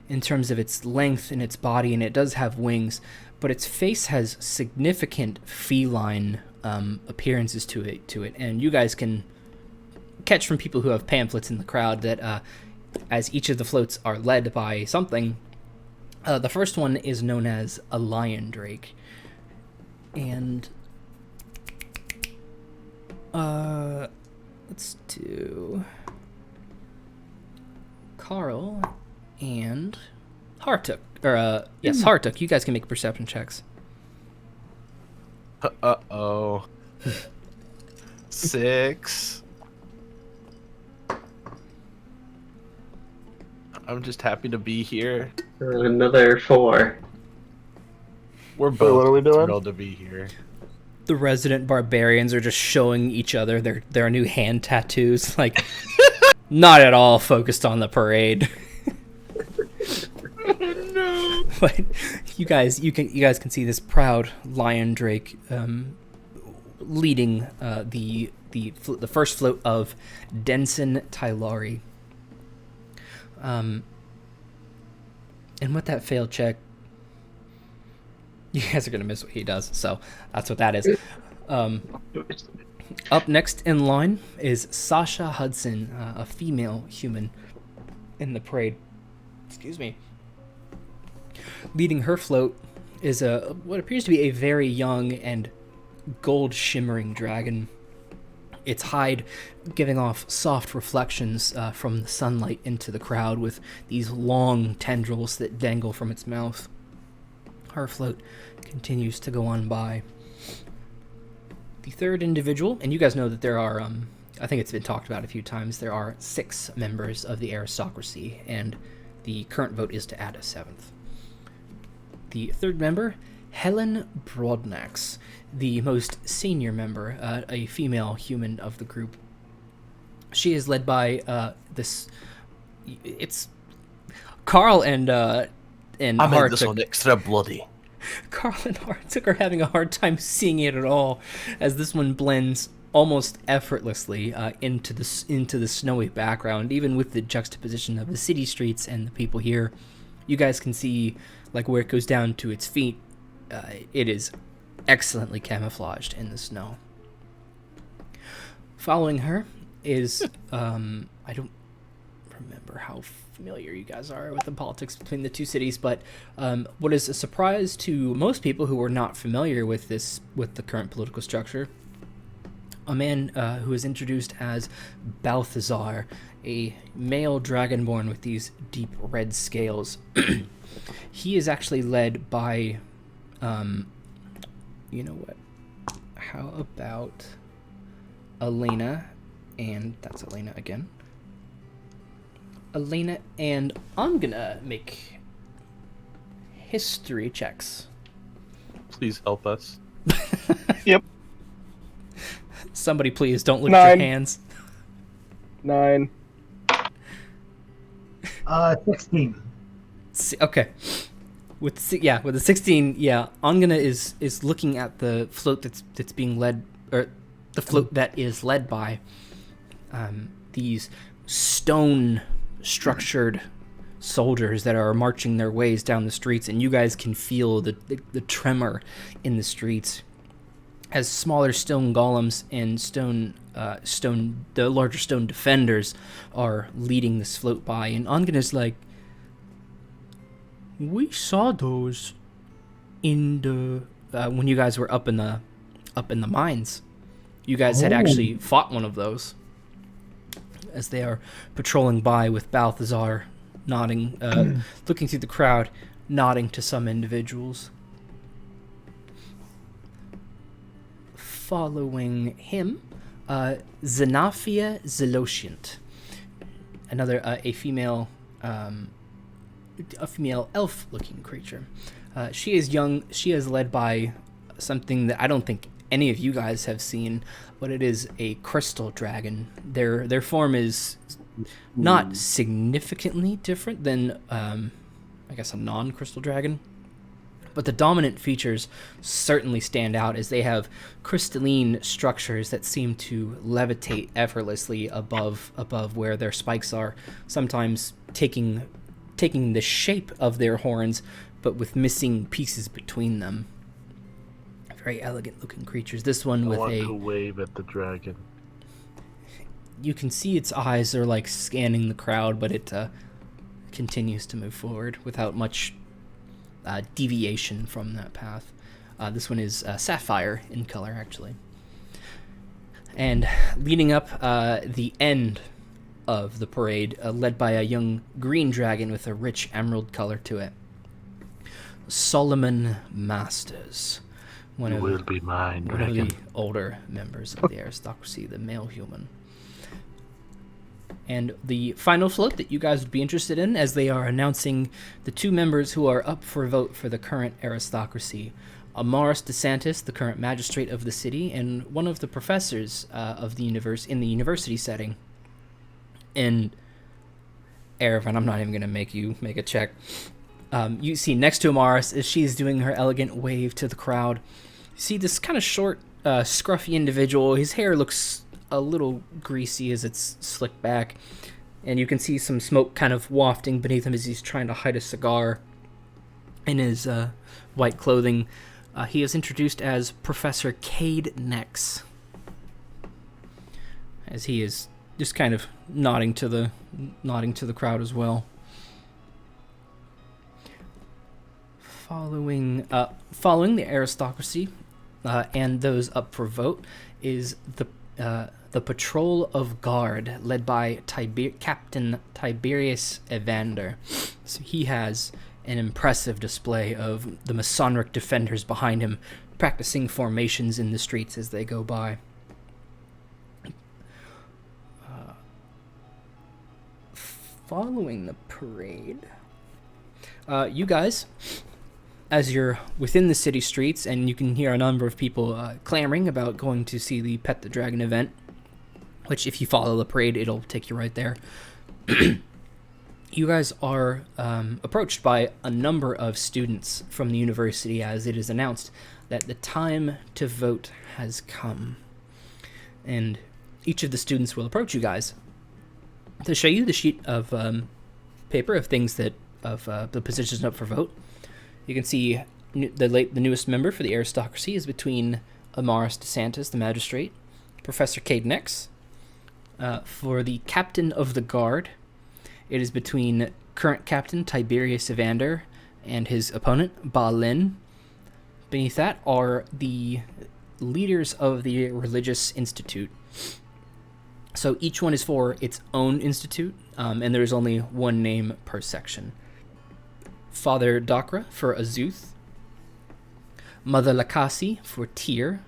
in terms of its length and its body, and it does have wings, but its face has significant feline appearances to it. And you guys can catch from people who have pamphlets in the crowd that as each of the floats are led by something, the first one is known as a lion drake. And let's do Karl and Harratuk. Harratuk, you guys can make perception checks. Uh-oh. 6. I'm just happy to be here. Another 4. We're both what are we doing? thrilled to be here. The resident barbarians are just showing each other their new hand tattoos, like not at all focused on the parade. No. But you guys can see this proud lion drake leading the first float of Denson Tylari. And with that failed check, you guys are gonna miss what he does, so that's what that is. Up next in line is Sasha Hudson, a female human in the parade. Excuse me. Leading her float is what appears to be a very young and gold shimmering dragon. its hide giving off soft reflections from the sunlight into the crowd with these long tendrils that dangle from its mouth. Her float continues to go on by. The third individual, and you guys know that there are, I think it's been talked about a few times, there are 6 members of the aristocracy, and the current vote is to add a 7th. The third member, Helen Broadnax, the most senior member, a female human of the group. She is led by it's Karl and I made this one Harratuk. extra bloody. Karl and Harratuk are having a hard time seeing it at all, as this one blends almost effortlessly into the snowy background, even with the juxtaposition of the city streets and the people here. You guys can see like where it goes down to its feet. It is excellently camouflaged in the snow. Following her is I don't remember how familiar you guys are with the politics between the two cities, but what is a surprise to most people who are not familiar with the current political structure, a man who is introduced as Balthazar, a male dragonborn with these deep red scales. He is actually led by, you know what? How about Alena, and that's Alena again. Alena, and I'm gonna make history checks. Please help us. Yep. Somebody please don't lift 9. your hands. 9. 16. Okay. With the 16, Angene is looking at the float that's being led, or the float that is led by these stone structured soldiers that are marching their ways down the streets, and you guys can feel the tremor in the streets as smaller stone golems and the larger stone defenders are leading this float by. And Angene's like, we saw those in the when you guys were up in the mines. You guys had actually fought one of those, as they are patrolling by with Balthazar nodding, looking through the crowd, nodding to some individuals. Following him, Xenafia Zelotient, another a female elf-looking creature. She is young. She is led by something that I don't think any of you guys have seen, but it is a crystal dragon. Their form is not significantly different than, I guess, a non-crystal dragon, but the dominant features certainly stand out, as they have crystalline structures that seem to levitate effortlessly above where their spikes are, sometimes taking the shape of their horns, but with missing pieces between them. Very elegant looking creatures. This one with I want to wave at the dragon. You can see its eyes are like scanning the crowd, but it continues to move forward without much deviation from that path. This one is sapphire in color, actually. And leading up the end of the parade, led by a young green dragon with a rich emerald color to it, Solomon Masters, one of the older members of the aristocracy, the male human. And the final float that you guys would be interested in, as they are announcing the 2 members who are up for vote for the current aristocracy, Amaris DeSantis, the current magistrate of the city, and one of the professors of the university setting. And Erevan, I'm not even going to make you make a check. You see next to Amaris, as she's doing her elegant wave to the crowd, you see this kind of short, scruffy individual. His hair looks a little greasy as it's slicked back, and you can see some smoke kind of wafting beneath him as he's trying to hide a cigar in his white clothing. He is introduced as Professor Cade Nex, as he is just kind of nodding to the crowd as well. Following the aristocracy and those up for vote is the Patrol of Guard, led by Captain Tiberius Evander. So he has an impressive display of the Masonic defenders behind him, practicing formations in the streets as they go by. Following the parade, you guys, as you're within the city streets, and you can hear a number of people clamoring about going to see the Pet the Dragon event, which if you follow the parade, it'll take you right there. You guys are approached by a number of students from the university as it is announced that the time to vote has come. And each of the students will approach you guys to show you the sheet of paper of things that the positions up for vote. You can see the newest member for the aristocracy is between Amaris DeSantis, the magistrate, Professor Cadenex. For the captain of the guard, it is between current captain Tiberius Evander and his opponent Balin. Beneath that are the leaders of the religious institute. So each one is for its own institute, and there's only one name per section. Father Dakra for Azuth, Mother Lakasi for Tyr,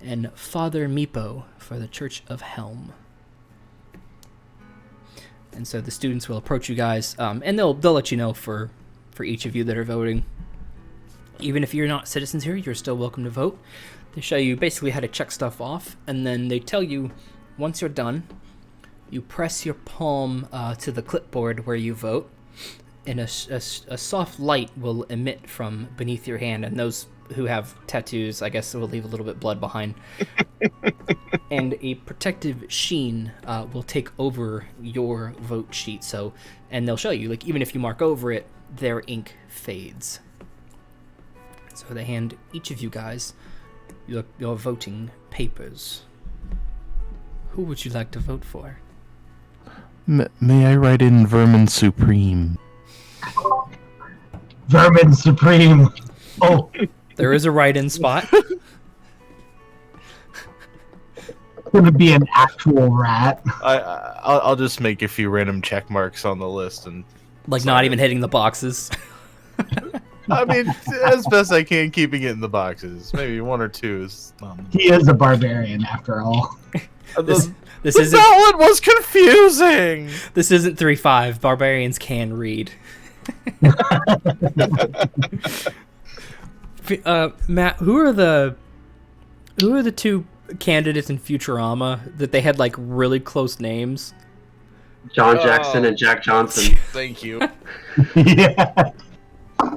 and Father Meepo for the Church of Helm. And so the students will approach you guys, and they'll let you know for each of you that are voting. Even if you're not citizens here, you're still welcome to vote. They show you basically how to check stuff off, and then they tell you once you're done, you press your palm to the clipboard where you vote, and a soft light will emit from beneath your hand, and those who have tattoos, I guess, will leave a little bit of blood behind. And a protective sheen will take over your vote sheet. And they'll show you, like, even if you mark over it, their ink fades. So they hand each of you guys your voting papers. Who would you like to vote for? May I write in Vermin Supreme? Vermin Supreme. Oh. There is a write-in spot. Gonna be an actual rat. I'll just make a few random check marks on the list and not even hitting the boxes. I mean, as best I can, keeping it in the boxes. Maybe one or two is. He is a barbarian after all. This isn't. That one was confusing. This isn't 3.5. Barbarians can read. Matt, who are the two candidates in Futurama that they had like really close names? John Jackson and Jack Johnson. Thank you. Yeah.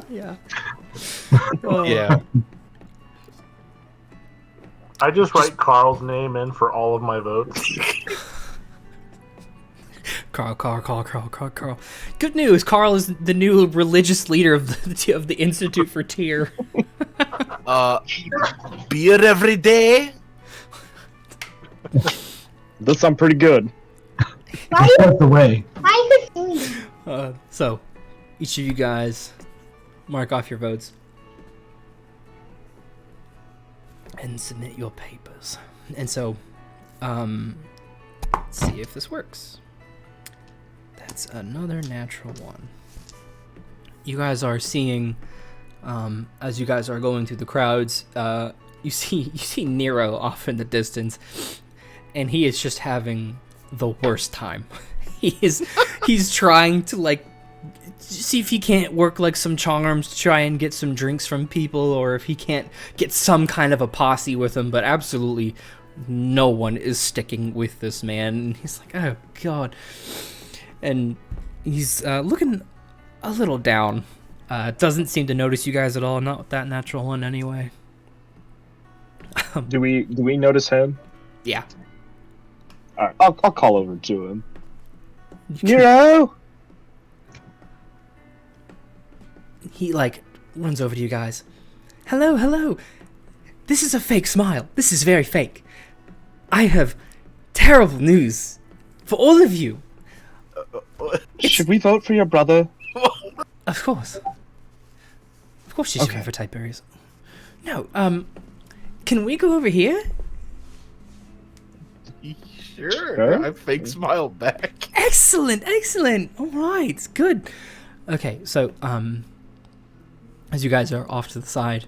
Yeah. Yeah. I just write Carl's name in for all of my votes. Carl. Good news, Carl is the new religious leader of the Institute for Tyr. Beer every day. That sounds pretty good. That's the way. So, each of you guys mark off your votes and submit your papers. And so, let's see if this works. That's another natural one. You guys are seeing, as you guys are going through the crowds, you see Nero off in the distance, and he is just having the worst time. He's trying to like see if he can't work like some charms to try and get some drinks from people, or if he can't get some kind of a posse with him, but absolutely no one is sticking with this man. And he's like, oh god. And he's looking a little down. Doesn't seem to notice you guys at all. Not with that natural one anyway. Do we notice him? Yeah. All right, I'll call over to him. Nero! He like runs over to you guys. Hello. This is a fake smile. This is very fake. I have terrible news for all of you. Should we vote for your brother? Of course. Of course you should vote for Tiberius. No, can we go over here? Sure. I fake smile back. Excellent. All right, good. Okay, so as you guys are off to the side,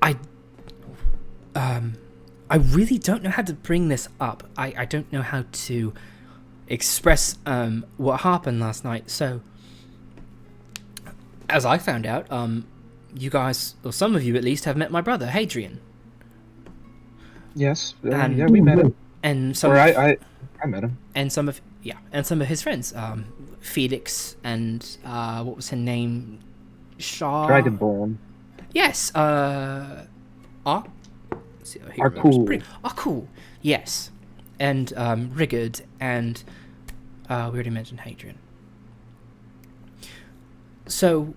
I really don't know how to bring this up. I don't know how to express what happened last night. So, as I found out, you guys, or some of you at least, have met my brother, Hadrian. Yes. And- yeah, we met him. And some Or I met him. and some of his friends, Felix and what was her name? Dragonborn. Yes, Arkul. Arkul, yes. And Rigurd, and we already mentioned Hadrian. So,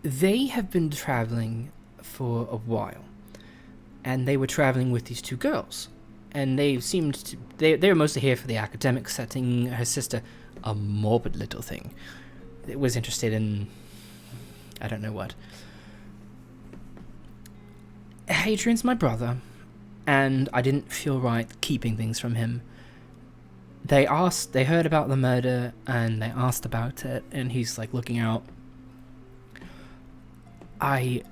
they have been traveling for a while, and they were traveling with these two girls, and they seemed to, they were mostly here for the academic setting. Her sister, a morbid little thing, was interested in, I don't know what. Hadrian's my brother, and I didn't feel right keeping things from him. They heard about the murder, and they asked about it, and he's like looking out. I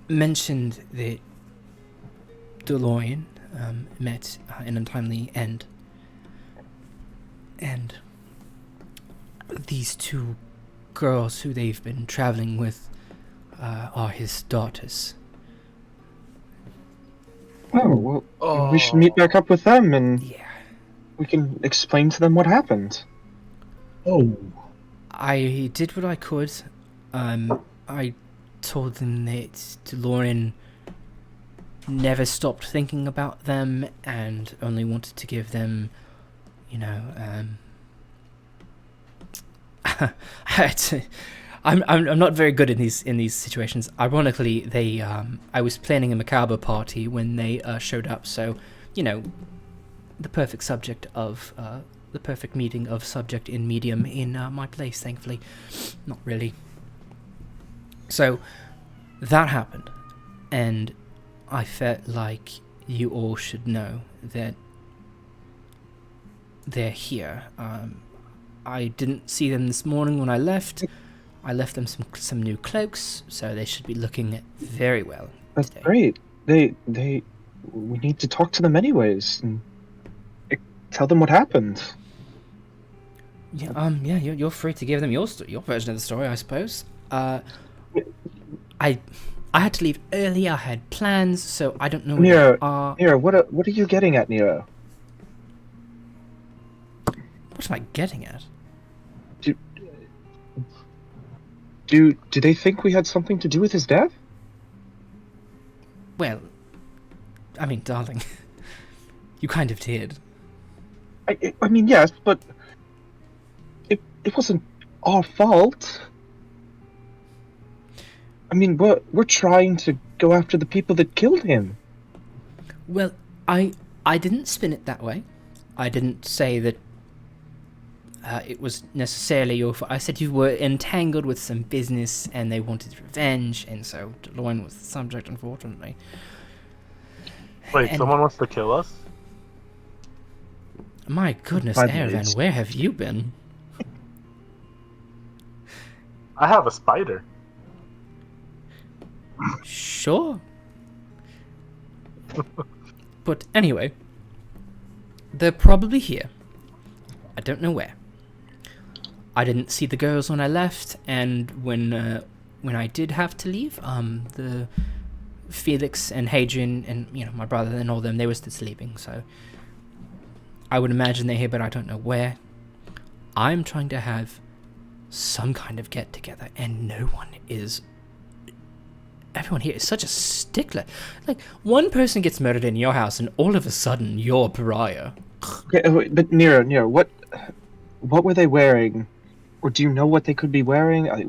mentioned that DeLorean met an untimely end, and these two girls who they've been traveling with are his daughters. Oh, well, we should meet back up with them, and we can explain to them what happened. Oh. I did what I could. I told them that DeLorean never stopped thinking about them and only wanted to give them, I'm not very good in these situations. Ironically, I was planning a macabre party when they showed up, so the perfect subject of the perfect meeting of subject in medium in my place. Thankfully, not really. So that happened, and I felt like you all should know that they're here. I didn't see them this morning when I left. I left them some new cloaks, so they should be looking very well. That's today. great. We need to talk to them anyways, and tell them what happened. Yeah, you're free to give them your version of the story, I suppose. I had to leave early. I had plans, so I don't know what Nero, they are. Nero, what are you getting at, Nero? What am I getting at? Do they think we had something to do with his death? Well, I mean, darling, you kind of did. I mean, yes, but it wasn't our fault. I mean, we're trying to go after the people that killed him. Well, I didn't spin it that way. I didn't say that it was necessarily your fault. I said you were entangled with some business and they wanted revenge, and so DeLorean was the subject, unfortunately. Wait, someone wants to kill us? My goodness, By Erevan, days. where have you been? I have a spider. Sure. But anyway, they're probably here. I don't know where. I didn't see the girls when I left, and when I did have to leave, the Felix and Hadrian and my brother and all them, they were still sleeping, so I would imagine they're here, but I don't know where. I'm trying to have some kind of get together, and everyone here is such a stickler. Like, one person gets murdered in your house, and all of a sudden you're a pariah. Okay, wait, but Nero, what were they wearing? Or do you know what they could be wearing? I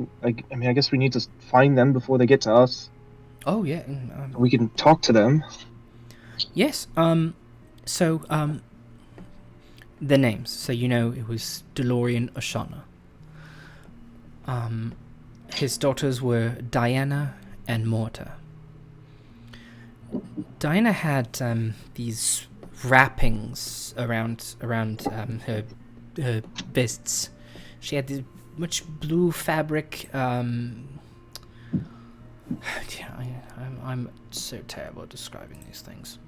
mean, I guess we need to find them before they get to us. Oh yeah. We can talk to them. Yes. So the names. So it was DeLorean Oshana. His daughters were Diana and Morta. Diana had these wrappings around her wrists. She had this much blue fabric. I'm so terrible at describing these things.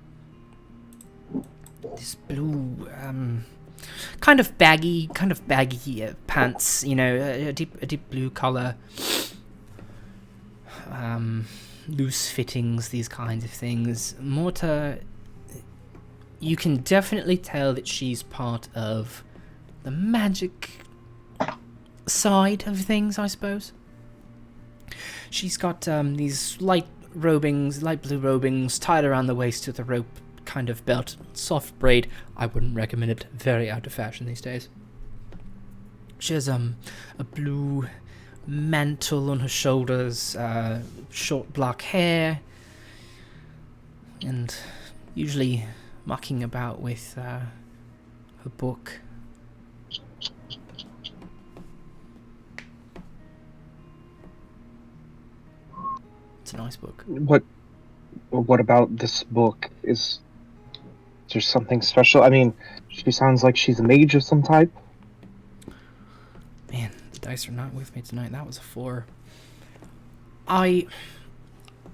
This blue, kind of baggy pants. You know, a deep blue color. Loose fittings, these kinds of things. Morta, you can definitely tell that she's part of the magic side of things, I suppose. She's got these light blue robings tied around the waist with a rope kind of belt, soft braid. I wouldn't recommend it, very out of fashion these days. She has a blue mantle on her shoulders, short black hair, and usually mucking about with her book. It's a nice book. What about this book? Is there something special? I mean, she sounds like she's a mage of some type. Man, the dice are not with me tonight. That was a 4. I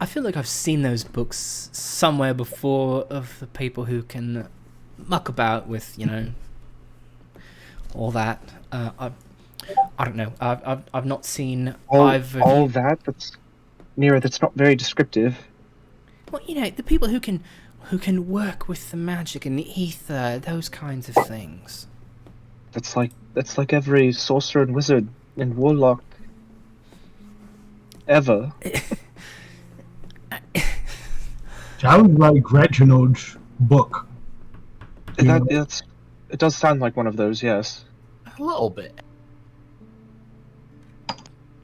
feel like I've seen those books somewhere before, of the people who can muck about with, you know, all that. I don't know. I've not seen either. All that. That's not very descriptive. Well, you know, the people who can work with the magic and the ether, those kinds of things. That's like every sorcerer and wizard and warlock ever. Sounds like Reginald's book. It does sound like one of those, yes. A little bit.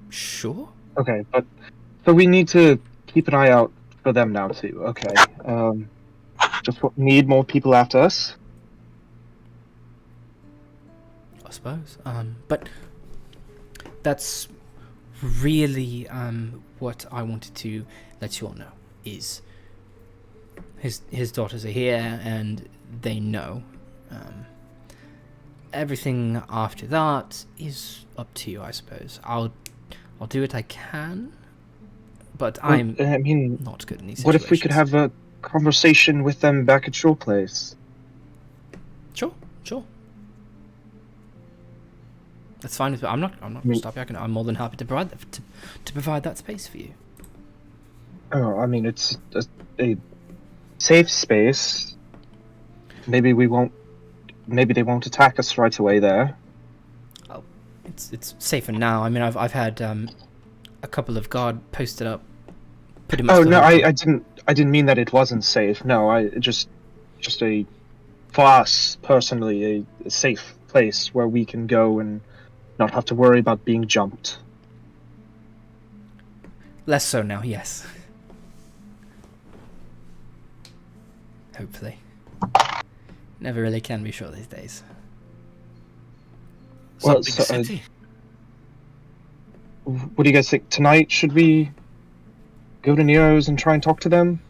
Sure. Okay, but so we need to keep an eye out for them now too. Okay. Just need more people after us. I suppose. But that's really what I wanted to let you all know is his daughters are here and they know. Everything after that is up to you, I suppose. I'll do what I can, but I'm not good in these situations. What if we could have a conversation with them back at your place? Sure. That's fine. I'm not going to stop you. I'm more than happy to provide that space for you. Oh, I mean, it's a safe space. Maybe they won't attack us right away there. Oh, it's safer now. I mean, I've had a couple of guard posted up. Pretty much. Oh no, I didn't mean that it wasn't safe. No, I just for us personally a safe place where we can go and not have to worry about being jumped. Less so now, yes. Hopefully. Never really can be sure these days. Well, City. What do you guys think? Tonight, should we go to Nero's and try and talk to them?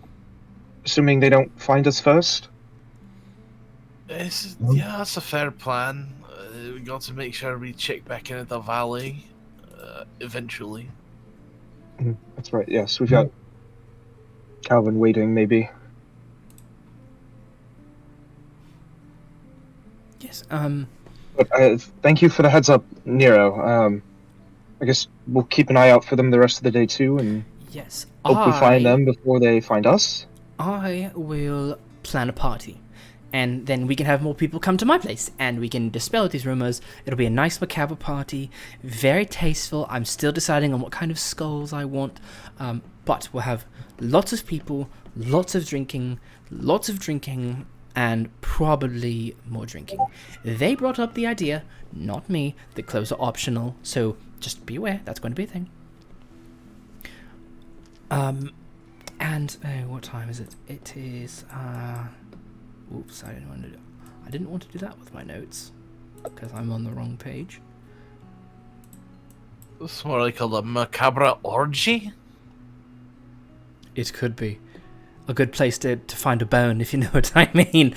Assuming they don't find us first? Yeah, that's a fair plan. We got to make sure we check back in at the valley eventually. That's right, yes. We've got Calvin waiting, maybe. Yes, But, thank you for the heads up, Nero. I guess we'll keep an eye out for them the rest of the day, too, and yes, hope we find them before they find us. I will plan a party. And then we can have more people come to my place, and we can dispel these rumors. It'll be a nice macabre party, very tasteful. I'm still deciding on what kind of skulls I want, but we'll have lots of people, lots of drinking, and probably more drinking. They brought up the idea, not me. The clothes are optional, so just be aware, that's going to be a thing. And what time is it? It is oops, I didn't want to do that with my notes because I'm on the wrong page. It's more like a macabre orgy. It could be. a good place to find a bone, if you know what I mean.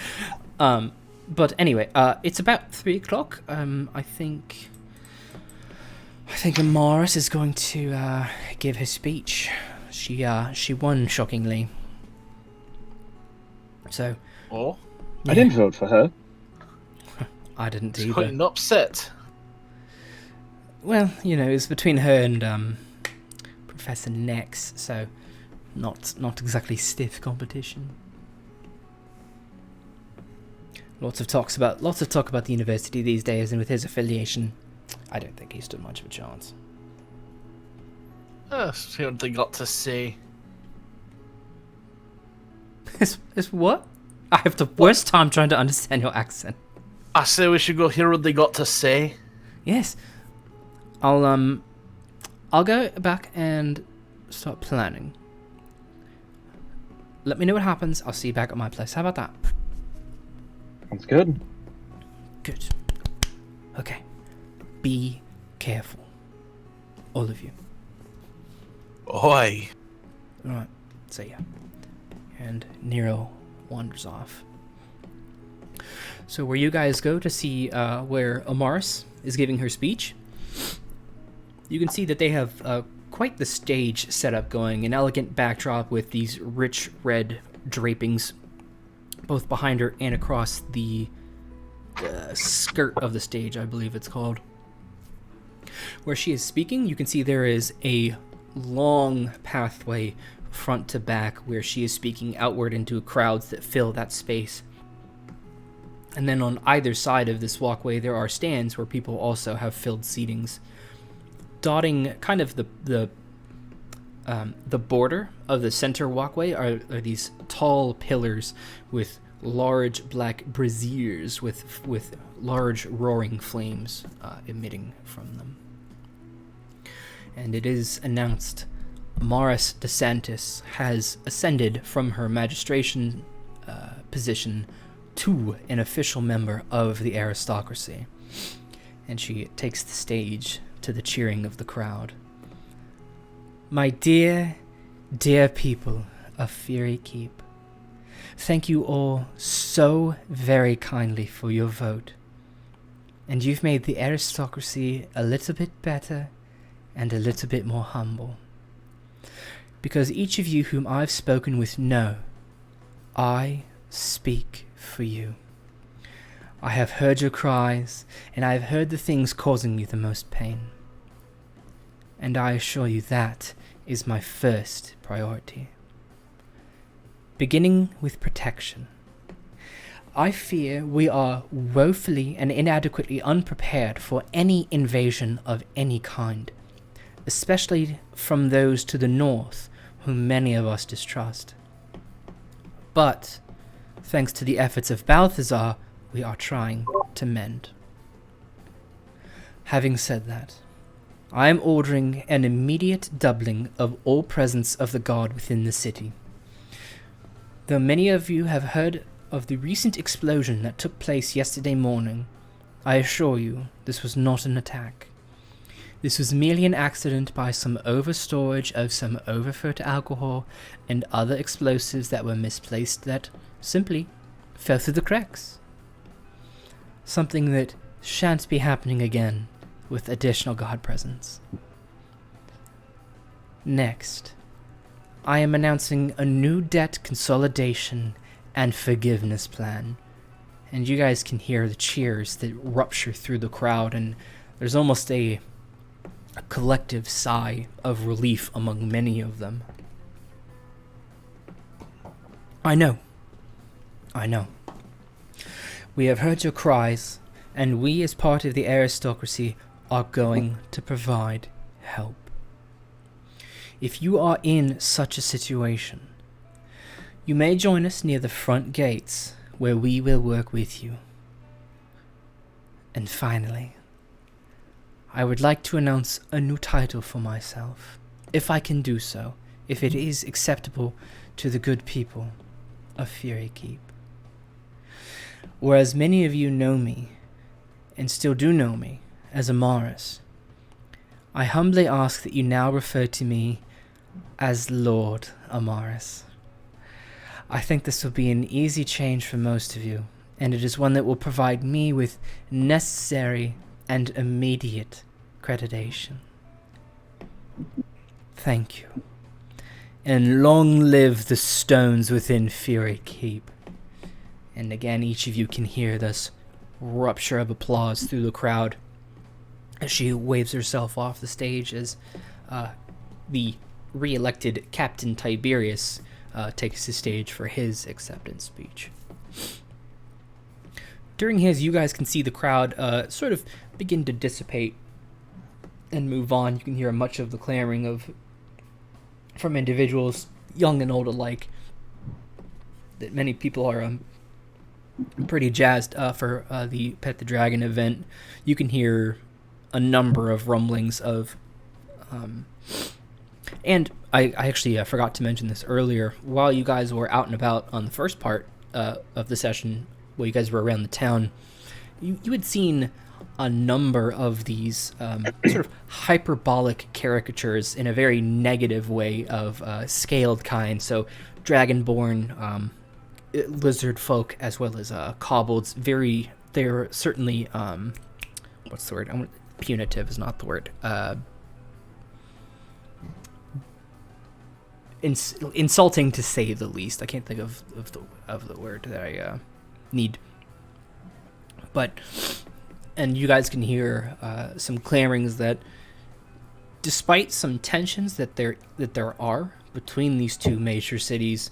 But anyway, it's about 3 o'clock. I think Amaris is going to give her speech. She won shockingly. So. Oh. I didn't vote for her. I didn't She's either. quite upset. Well, you know, it's between her and Professor Nex, so not exactly stiff competition. Lots of talk about the university these days, and with his affiliation, I don't think he stood much of a chance. See what they got to say. It's what? I have the worst time trying to understand your accent. I say we should go hear what they got to say. Yes. I'll go back and start planning. Let me know what happens. I'll see you back at my place. How about that? Sounds good. Good. Okay. Be careful. All of you. Oi. Alright. See ya. And Nero wanders off. So where you guys go to see where Amaris is giving her speech, you can see that they have quite the stage setup going, an elegant backdrop with these rich red drapings both behind her and across the skirt of the stage, I believe it's called. Where she is speaking, you can see there is a long pathway front to back where she is speaking outward into crowds that fill that space. And then on either side of this walkway there are stands where people also have filled seatings. Dotting kind of the border of the center walkway are these tall pillars with large black braziers with large roaring flames emitting from them. And it is announced Amaris DeSantis has ascended from her magistration position to an official member of the aristocracy. And she takes the stage to the cheering of the crowd. My dear, dear people of Fury Keep, thank you all so very kindly for your vote. And you've made the aristocracy a little bit better and a little bit more humble. Because each of you whom I've spoken with know, I speak for you. I have heard your cries, and I have heard the things causing you the most pain. And I assure you that is my first priority. Beginning with protection. I fear we are woefully and inadequately unprepared for any invasion of any kind, especially from those to the north, whom many of us distrust. But, thanks to the efforts of Balthazar, we are trying to mend. Having said that, I am ordering an immediate doubling of all presence of the guard within the city. Though many of you have heard of the recent explosion that took place yesterday morning, I assure you this was not an attack. This was merely an accident by some overstorage of some overfilled alcohol and other explosives that were misplaced that simply fell through the cracks. Something that shan't be happening again with additional guard presence. Next, I am announcing a new debt consolidation and forgiveness plan. And you guys can hear the cheers that rupture through the crowd, and there's almost a collective sigh of relief among many of them. I know. We have heard your cries, and we as part of the aristocracy are going to provide help. If you are in such a situation, you may join us near the front gates, where we will work with you. And finally, I would like to announce a new title for myself, if I can do so, if it is acceptable to the good people of Fury Keep. Whereas many of you know me, and still do know me, as Amaris, I humbly ask that you now refer to me as Lord Amaris. I think this will be an easy change for most of you, and it is one that will provide me with necessary and immediate accreditation. Thank you. And long live the stones within Fury Keep. And again, each of you can hear this rupture of applause through the crowd as she waves herself off the stage as the re-elected Captain Tiberius takes the stage for his acceptance speech. During his, you guys can see the crowd sort of begin to dissipate and move on. You can hear much of the clamoring from individuals, young and old alike, that many people are pretty jazzed for the Pet the Dragon event. You can hear a number of rumblings of... and I actually forgot to mention this earlier. While you guys were out and about on the first part of the session, while you guys were around the town, you had seen a number of these sort of hyperbolic caricatures in a very negative way of scaled kind. So dragonborn, lizard folk, as well as kobolds. They're certainly what's the word? Punitive is not the word. Insulting to say the least. I can't think of the word that I need. And you guys can hear some clamorings that, despite some tensions that there are between these two major cities,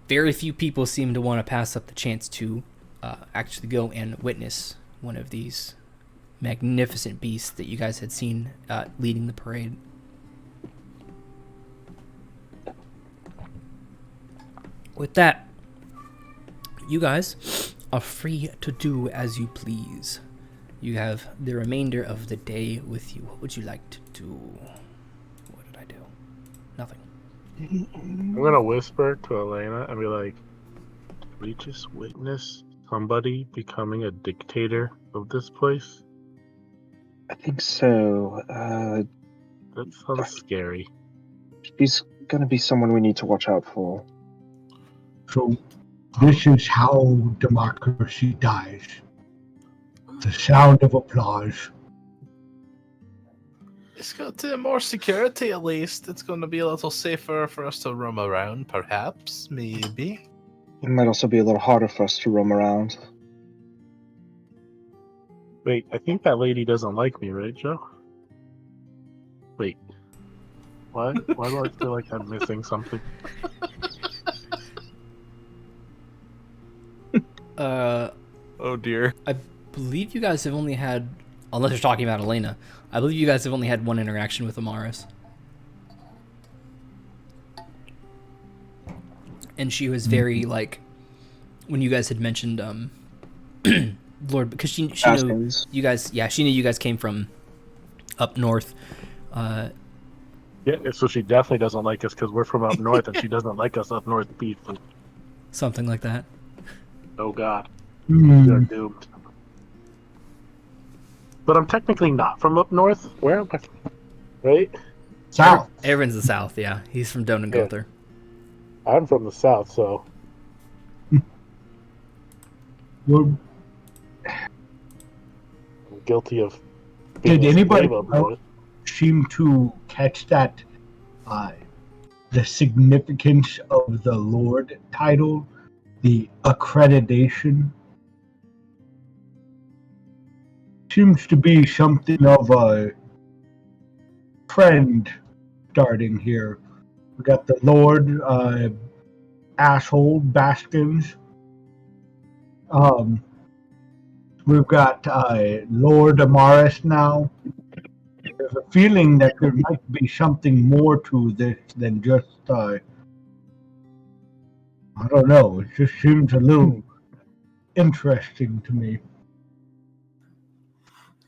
very few people seem to want to pass up the chance to actually go and witness one of these magnificent beasts that you guys had seen leading the parade. With that, you guys are free to do as you please. You have the remainder of the day with you. What would you like to do? What did I do? Nothing. I'm gonna whisper to Alena and be like, "Did we just witness somebody becoming a dictator of this place?" I think so. That sounds scary. She's gonna be someone we need to watch out for. So, this is how democracy dies. The sound of applause. It's got more security, at least. It's going to be a little safer for us to roam around, perhaps, maybe. It might also be a little harder for us to roam around. Wait, I think that lady doesn't like me, right, Joe? Wait. What? Why do I feel like I'm missing something? Oh dear. I believe you guys have only had, unless you're talking about Alena, I believe you guys have only had one interaction with Amaris. And she was very, like, when you guys had mentioned, Lord, because she knew you guys, she knew you guys came from up north. Yeah, so she definitely doesn't like us because we're from up north, and she doesn't like us up north people. Something like that. Oh god. We are doomed. But I'm technically not from up north. Where am I from? Right? South. Erevan's the south, yeah. He's from Donen Gother. I'm from the south, so... Well, I'm guilty of being did a anybody slave up north. seem to catch that the significance of the Lord title, the accreditation? Seems to be something of a trend starting here. We got the Lord asshole Baskins. We've got Lord Amaris now. There's a feeling that there might be something more to this than just I don't know. It just seems a little interesting to me.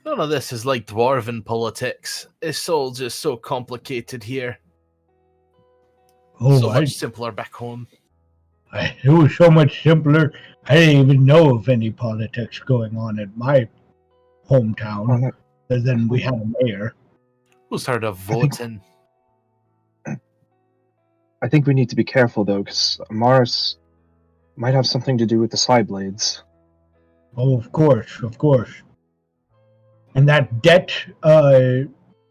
None of this is like dwarven politics. It's all just so complicated here. Oh, so much simpler back home. It was so much simpler. I didn't even know of any politics going on in my hometown. Other than we had a mayor. Who's heard of voting? I think we need to be careful, though, because Mars might have something to do with the Slyblades. Oh, of course, of course. And that debt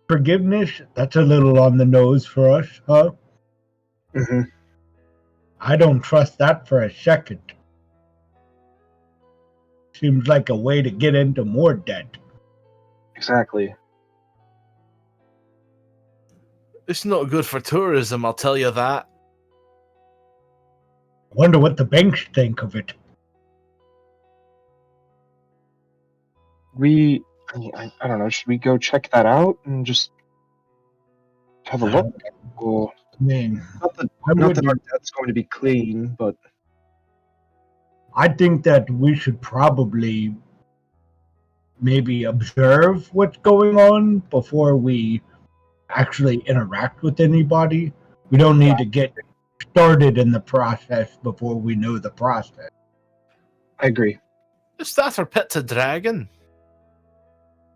forgiveness, that's a little on the nose for us, huh? Mm-hmm. I don't trust that for a second. Seems like a way to get into more debt. Exactly. It's not good for tourism, I'll tell you that. Wonder what the banks think of it. I don't know, should we go check that out and just have a look? Or, I mean, not that our debt's going to be clean, but... I think that we should probably maybe observe what's going on before we actually interact with anybody. We don't need to get started in the process before we know the process. I agree. Is that our pet to dragon?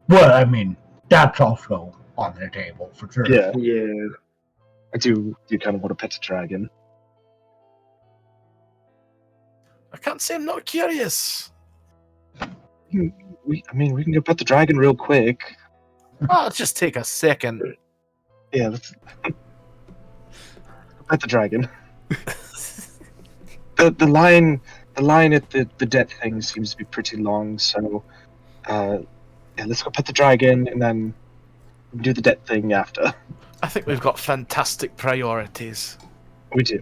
Well, I mean, that's also on the table for sure. Yeah. Yeah. I do kind of want to pet a dragon. I can't say I'm not curious. We can go pet the dragon real quick. Oh, it'll just take a second. Yeah, let's pet the dragon. the line at the debt thing seems to be pretty long, so yeah, let's go pet the dragon and then do the debt thing after. I think we've got fantastic priorities. We do.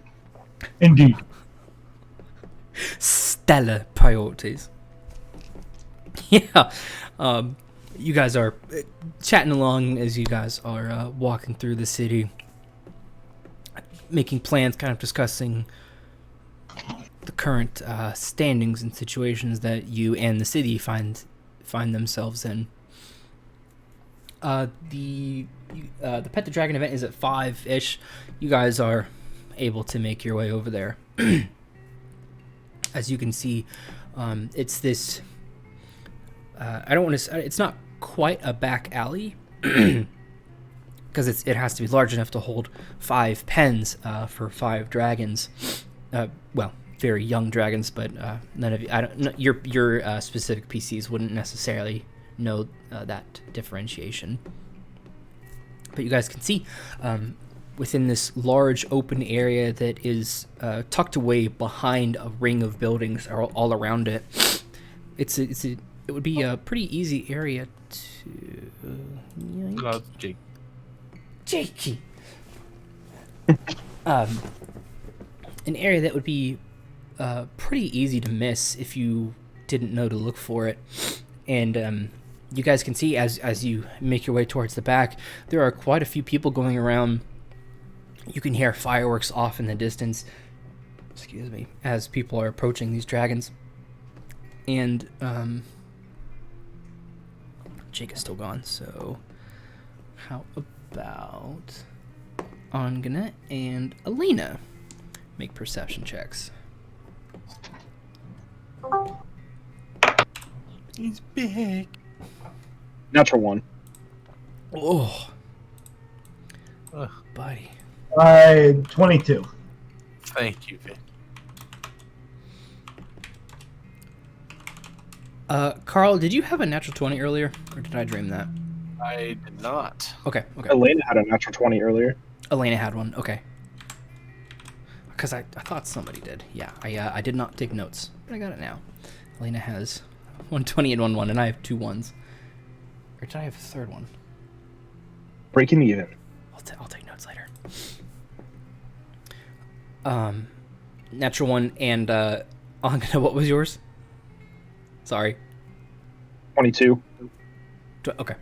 Indeed. Stellar priorities. Yeah. You guys are chatting along as you guys are walking through the city, making plans, kind of discussing the current standings and situations that you and the city find themselves in. The Pet the Dragon event is at 5-ish. You guys are able to make your way over there. As you can see, it's this. I don't want to. It's not quite a back alley because it has to be large enough to hold 5 pens for 5 dragons. Well, very young dragons, but none of you. Your specific PCs wouldn't necessarily know that differentiation. But you guys can see within this large open area that is tucked away behind a ring of buildings all around it. It would be a pretty easy area to. Jakey. An area that would be pretty easy to miss if you didn't know to look for it. And you guys can see as you make your way towards the back, there are quite a few people going around. You can hear fireworks off in the distance, excuse me, as people are approaching these dragons. And Jake is still gone, so how about Angene and Alena make perception checks? He's big. Natural 1. Oh, buddy. 22. Thank you, Vic. Karl, did you have a natural 20 earlier, or did I dream that? I did not. Okay. Alena had a natural 20 earlier. Alena had one, okay. Because I thought somebody did. Yeah, I did not take notes, but I got it now. Alena has 120 and 1-1, and I have 2 1s. Or did I have a third one? Breaking even. I'll take notes later. Natural 1 and Angena, what was yours? Sorry. 22. Okay.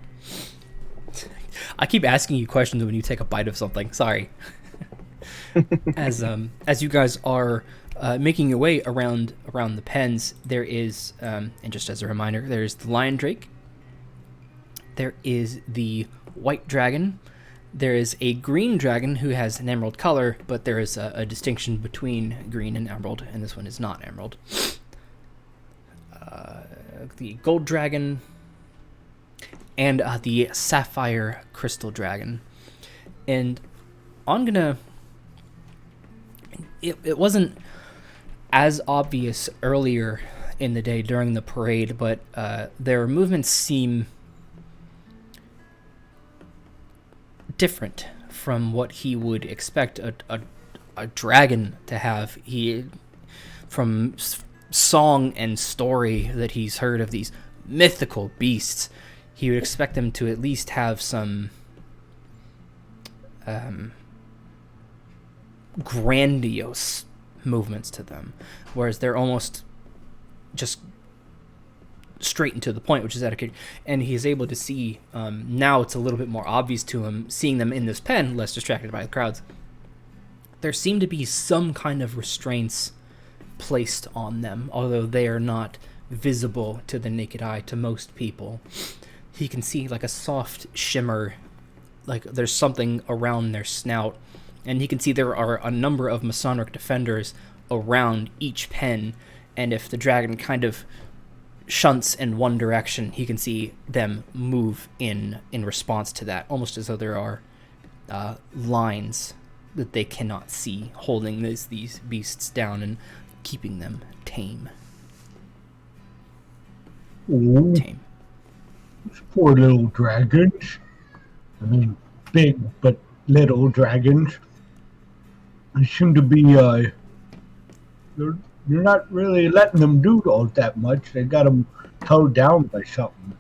I keep asking you questions when you take a bite of something. Sorry. As you guys are making your way around the pens, there is, and just as a reminder, there's the lion drake. There is the white dragon. There is a green dragon who has an emerald color, but there is a distinction between green and emerald, and this one is not emerald. The gold dragon and the sapphire crystal dragon. And Angena, it wasn't as obvious earlier in the day during the parade, but their movements seem different from what he would expect a dragon to have. From song and story that he's heard of these mythical beasts, he would expect them to at least have some grandiose movements to them, whereas they're almost just straight and to the point, which is etiquette. And he is able to see, now it's a little bit more obvious to him, seeing them in this pen, less distracted by the crowds. There seem to be some kind of restraints placed on them, although they are not visible to the naked eye to most people. He can see like a soft shimmer, like there's something around their snout, and he can see there are a number of Masonic defenders around each pen, and if the dragon kind of shunts in one direction, he can see them move in response to that, almost as though there are lines that they cannot see, holding these beasts down and keeping them tame. Ooh, Tame. those poor little dragons. I mean, big but little dragons. They seem to be, you're not really letting them do all that much. They got them held down by something.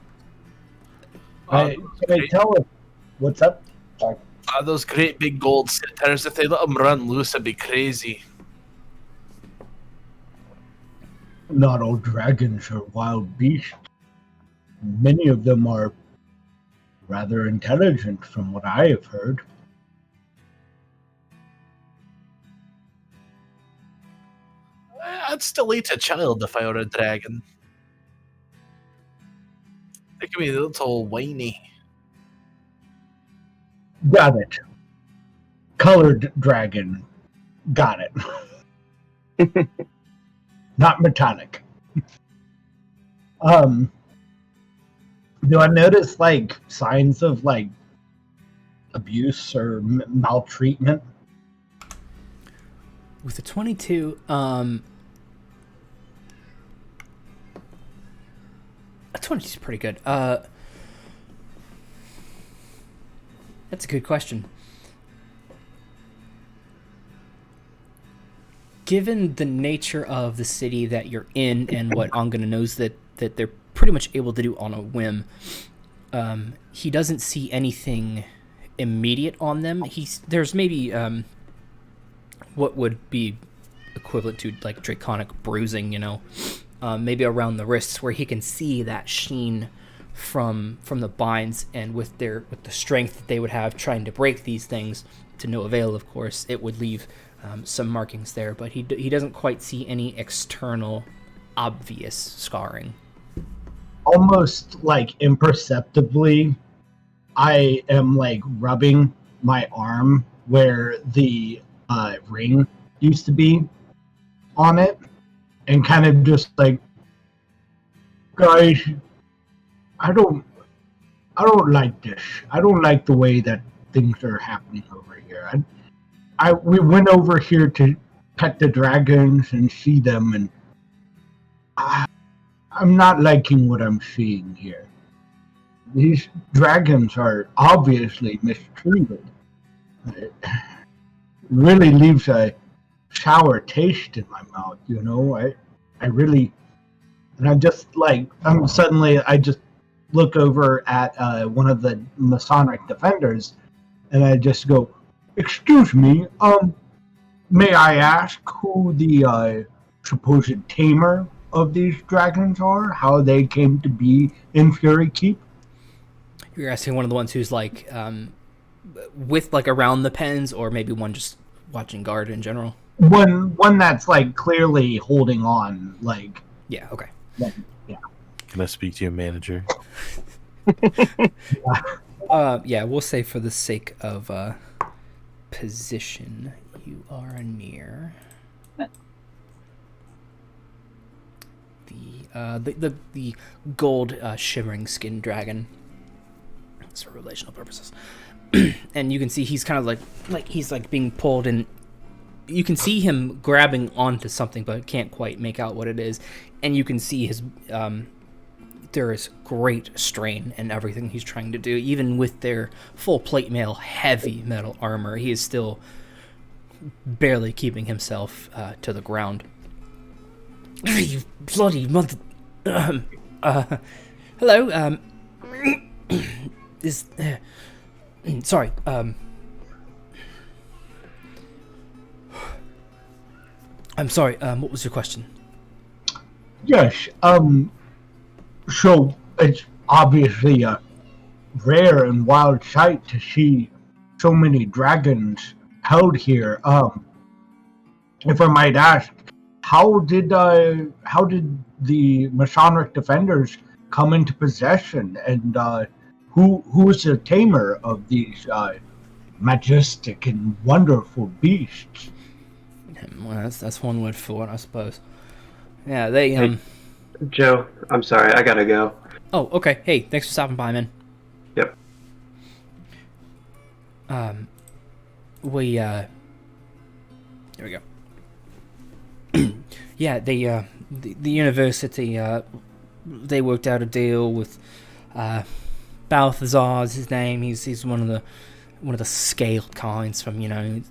Can I tell us what's up? Those great big gold centaurs, if they let them run loose, it'd be crazy. Not all dragons are wild beasts. Many of them are rather intelligent, from what I have heard. I'd still eat a child if I were a dragon. They can be a little whiny. Got it. Colored dragon. Got it. Not metallic. Do I notice like signs of like abuse or maltreatment? With the 22, a 22 is pretty good. That's a good question. Given the nature of the city that you're in and what Angene knows that they're pretty much able to do on a whim, he doesn't see anything immediate on them. There's maybe what would be equivalent to like draconic bruising, maybe around the wrists, where he can see that sheen from the binds, and with the strength that they would have trying to break these things, to no avail, of course, it would leave some markings there, but he doesn't quite see any external obvious scarring. Almost like imperceptibly, I am like rubbing my arm where the ring used to be on it, and kind of just like, guys, I don't like this. I don't like the way that things are happening over here. We went over here to pet the dragons and see them, and I'm not liking what I'm seeing here. These dragons are obviously mistreated. It really leaves a sour taste in my mouth, I really, and I just look over at one of the Masonic defenders, and I just go, "Excuse me, may I ask who the supposed tamer of these dragons are? How they came to be in Fury Keep?" You're asking one of the ones who's like with like around the pens, or maybe one just watching guard in general? One that's like clearly holding on, like. Yeah, okay. Yeah. Can I speak to your manager? Yeah, we'll say for the sake of position, you are near the gold shimmering skin dragon. It's for relational purposes. And you can see he's kind of like he's like being pulled, and you can see him grabbing onto something, but can't quite make out what it is. And you can see his there is great strain in everything he's trying to do. Even with their full plate mail, heavy metal armor, he is still barely keeping himself to the ground. You bloody mother... hello, sorry, I'm sorry, what was your question? Yes, so it's obviously a rare and wild sight to see so many dragons held here. If I might ask, how did the Masonic defenders come into possession, and who is the tamer of these majestic and wonderful beasts? Well, that's one word for it, I suppose. Yeah, they Hey, Joe, I'm sorry, I gotta go. Oh, okay. Hey, thanks for stopping by, man. Yep. There we go. Yeah, the university, they worked out a deal with Balthazar's his name. He's one of the scaled kinds from,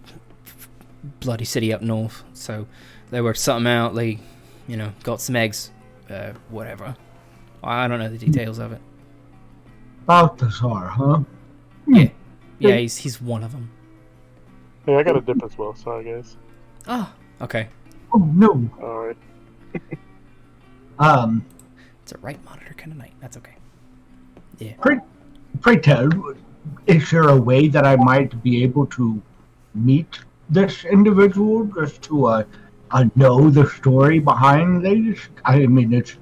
bloody city up north. So they worked something out. They, got some eggs, whatever. I don't know the details of it. Balthazar, huh? Yeah, he's one of them. Hey, I got a dip as well. Sorry, guys. Oh, okay. Oh no. All right. It's a right monitor kind of night. That's okay. Yeah. Pray tell, is there a way that I might be able to meet this individual, just to know the story behind these? I mean, it's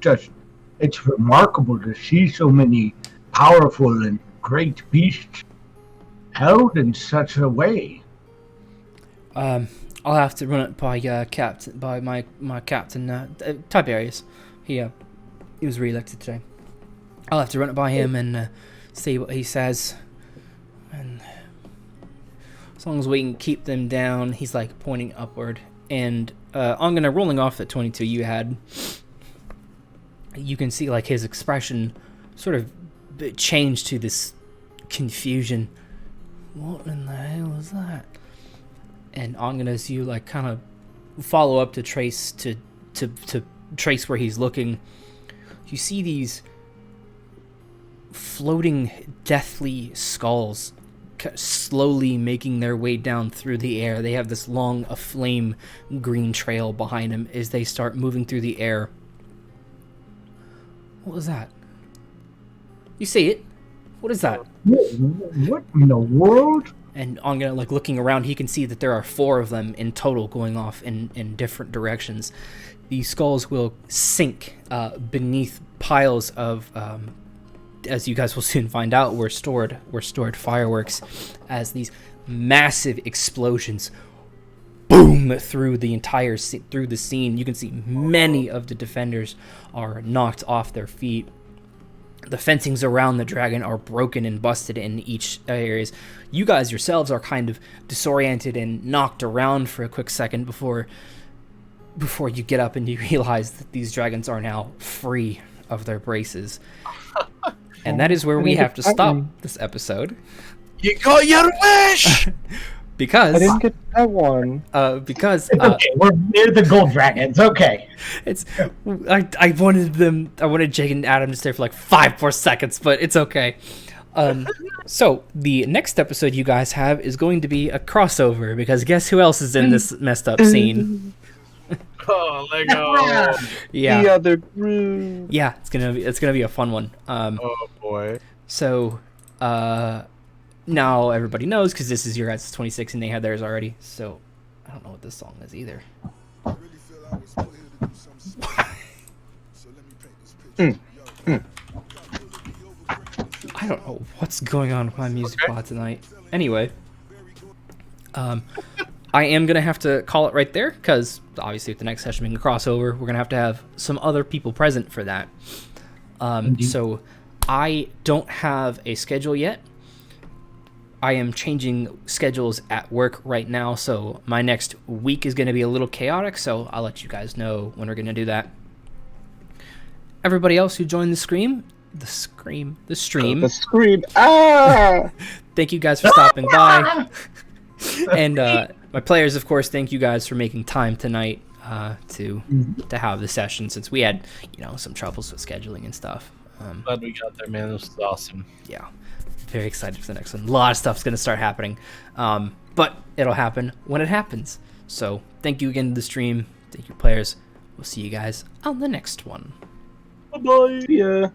remarkable to see so many powerful and great beasts held in such a way. I'll have to run it by my captain, Tiberius. He was re-elected today. I'll have to run it by him and see what he says. And as long as we can keep them down, he's like pointing upward. And I'm gonna rolling off that 22 you had. You can see like his expression sort of change to this confusion. What in the hell is that? And Angene, as you like kind of follow up to trace trace where he's looking, you see these floating deathly skulls slowly making their way down through the air. They have this long aflame green trail behind them as they start moving through the air. What was that? You see it? What is that? What in the world? And Angene, like looking around, he can see that there are 4 of them in total going off in different directions. These skulls will sink beneath piles of, as you guys will soon find out, were stored fireworks, as these massive explosions boom through the entire through the scene. You can see many of the defenders are knocked off their feet. The fencings around the dragon are broken and busted in each areas. You guys yourselves are kind of disoriented and knocked around for a quick second before you get up and you realize that these dragons are now free of their braces. And that is where we have to stop this episode. You got your wish! I didn't get that one. Because It's okay, we're near the gold dragons. Okay. I wanted Jake and Adam to stay for like 5 more seconds, but it's okay. So the next episode you guys have is going to be a crossover, because guess who else is in this messed up scene? Oh, Lego! Yeah. The other group. Yeah, it's gonna be a fun one. Oh boy. So now everybody knows, because this is your guys' 26 and they had theirs already. So I don't know what this song is either. I don't know what's going on with my music pod tonight. Anyway, I am going to have to call it right there, because obviously with the next session being a crossover, we're going to have some other people present for that. So I don't have a schedule yet. I am changing schedules at work right now, so my next week is going to be a little chaotic, so I'll let you guys know when we're going to do that. Everybody else who joined the stream, thank you guys for stopping by. And my players, of course, thank you guys for making time tonight to have the session, since we had some troubles with scheduling and stuff. Glad we got there, man. This was awesome. Yeah, very excited for the next one. A lot of stuff's going to start happening, but it'll happen when it happens. So thank you again to the stream. Thank you, players. We'll see you guys on the next one. Bye-bye. Yeah.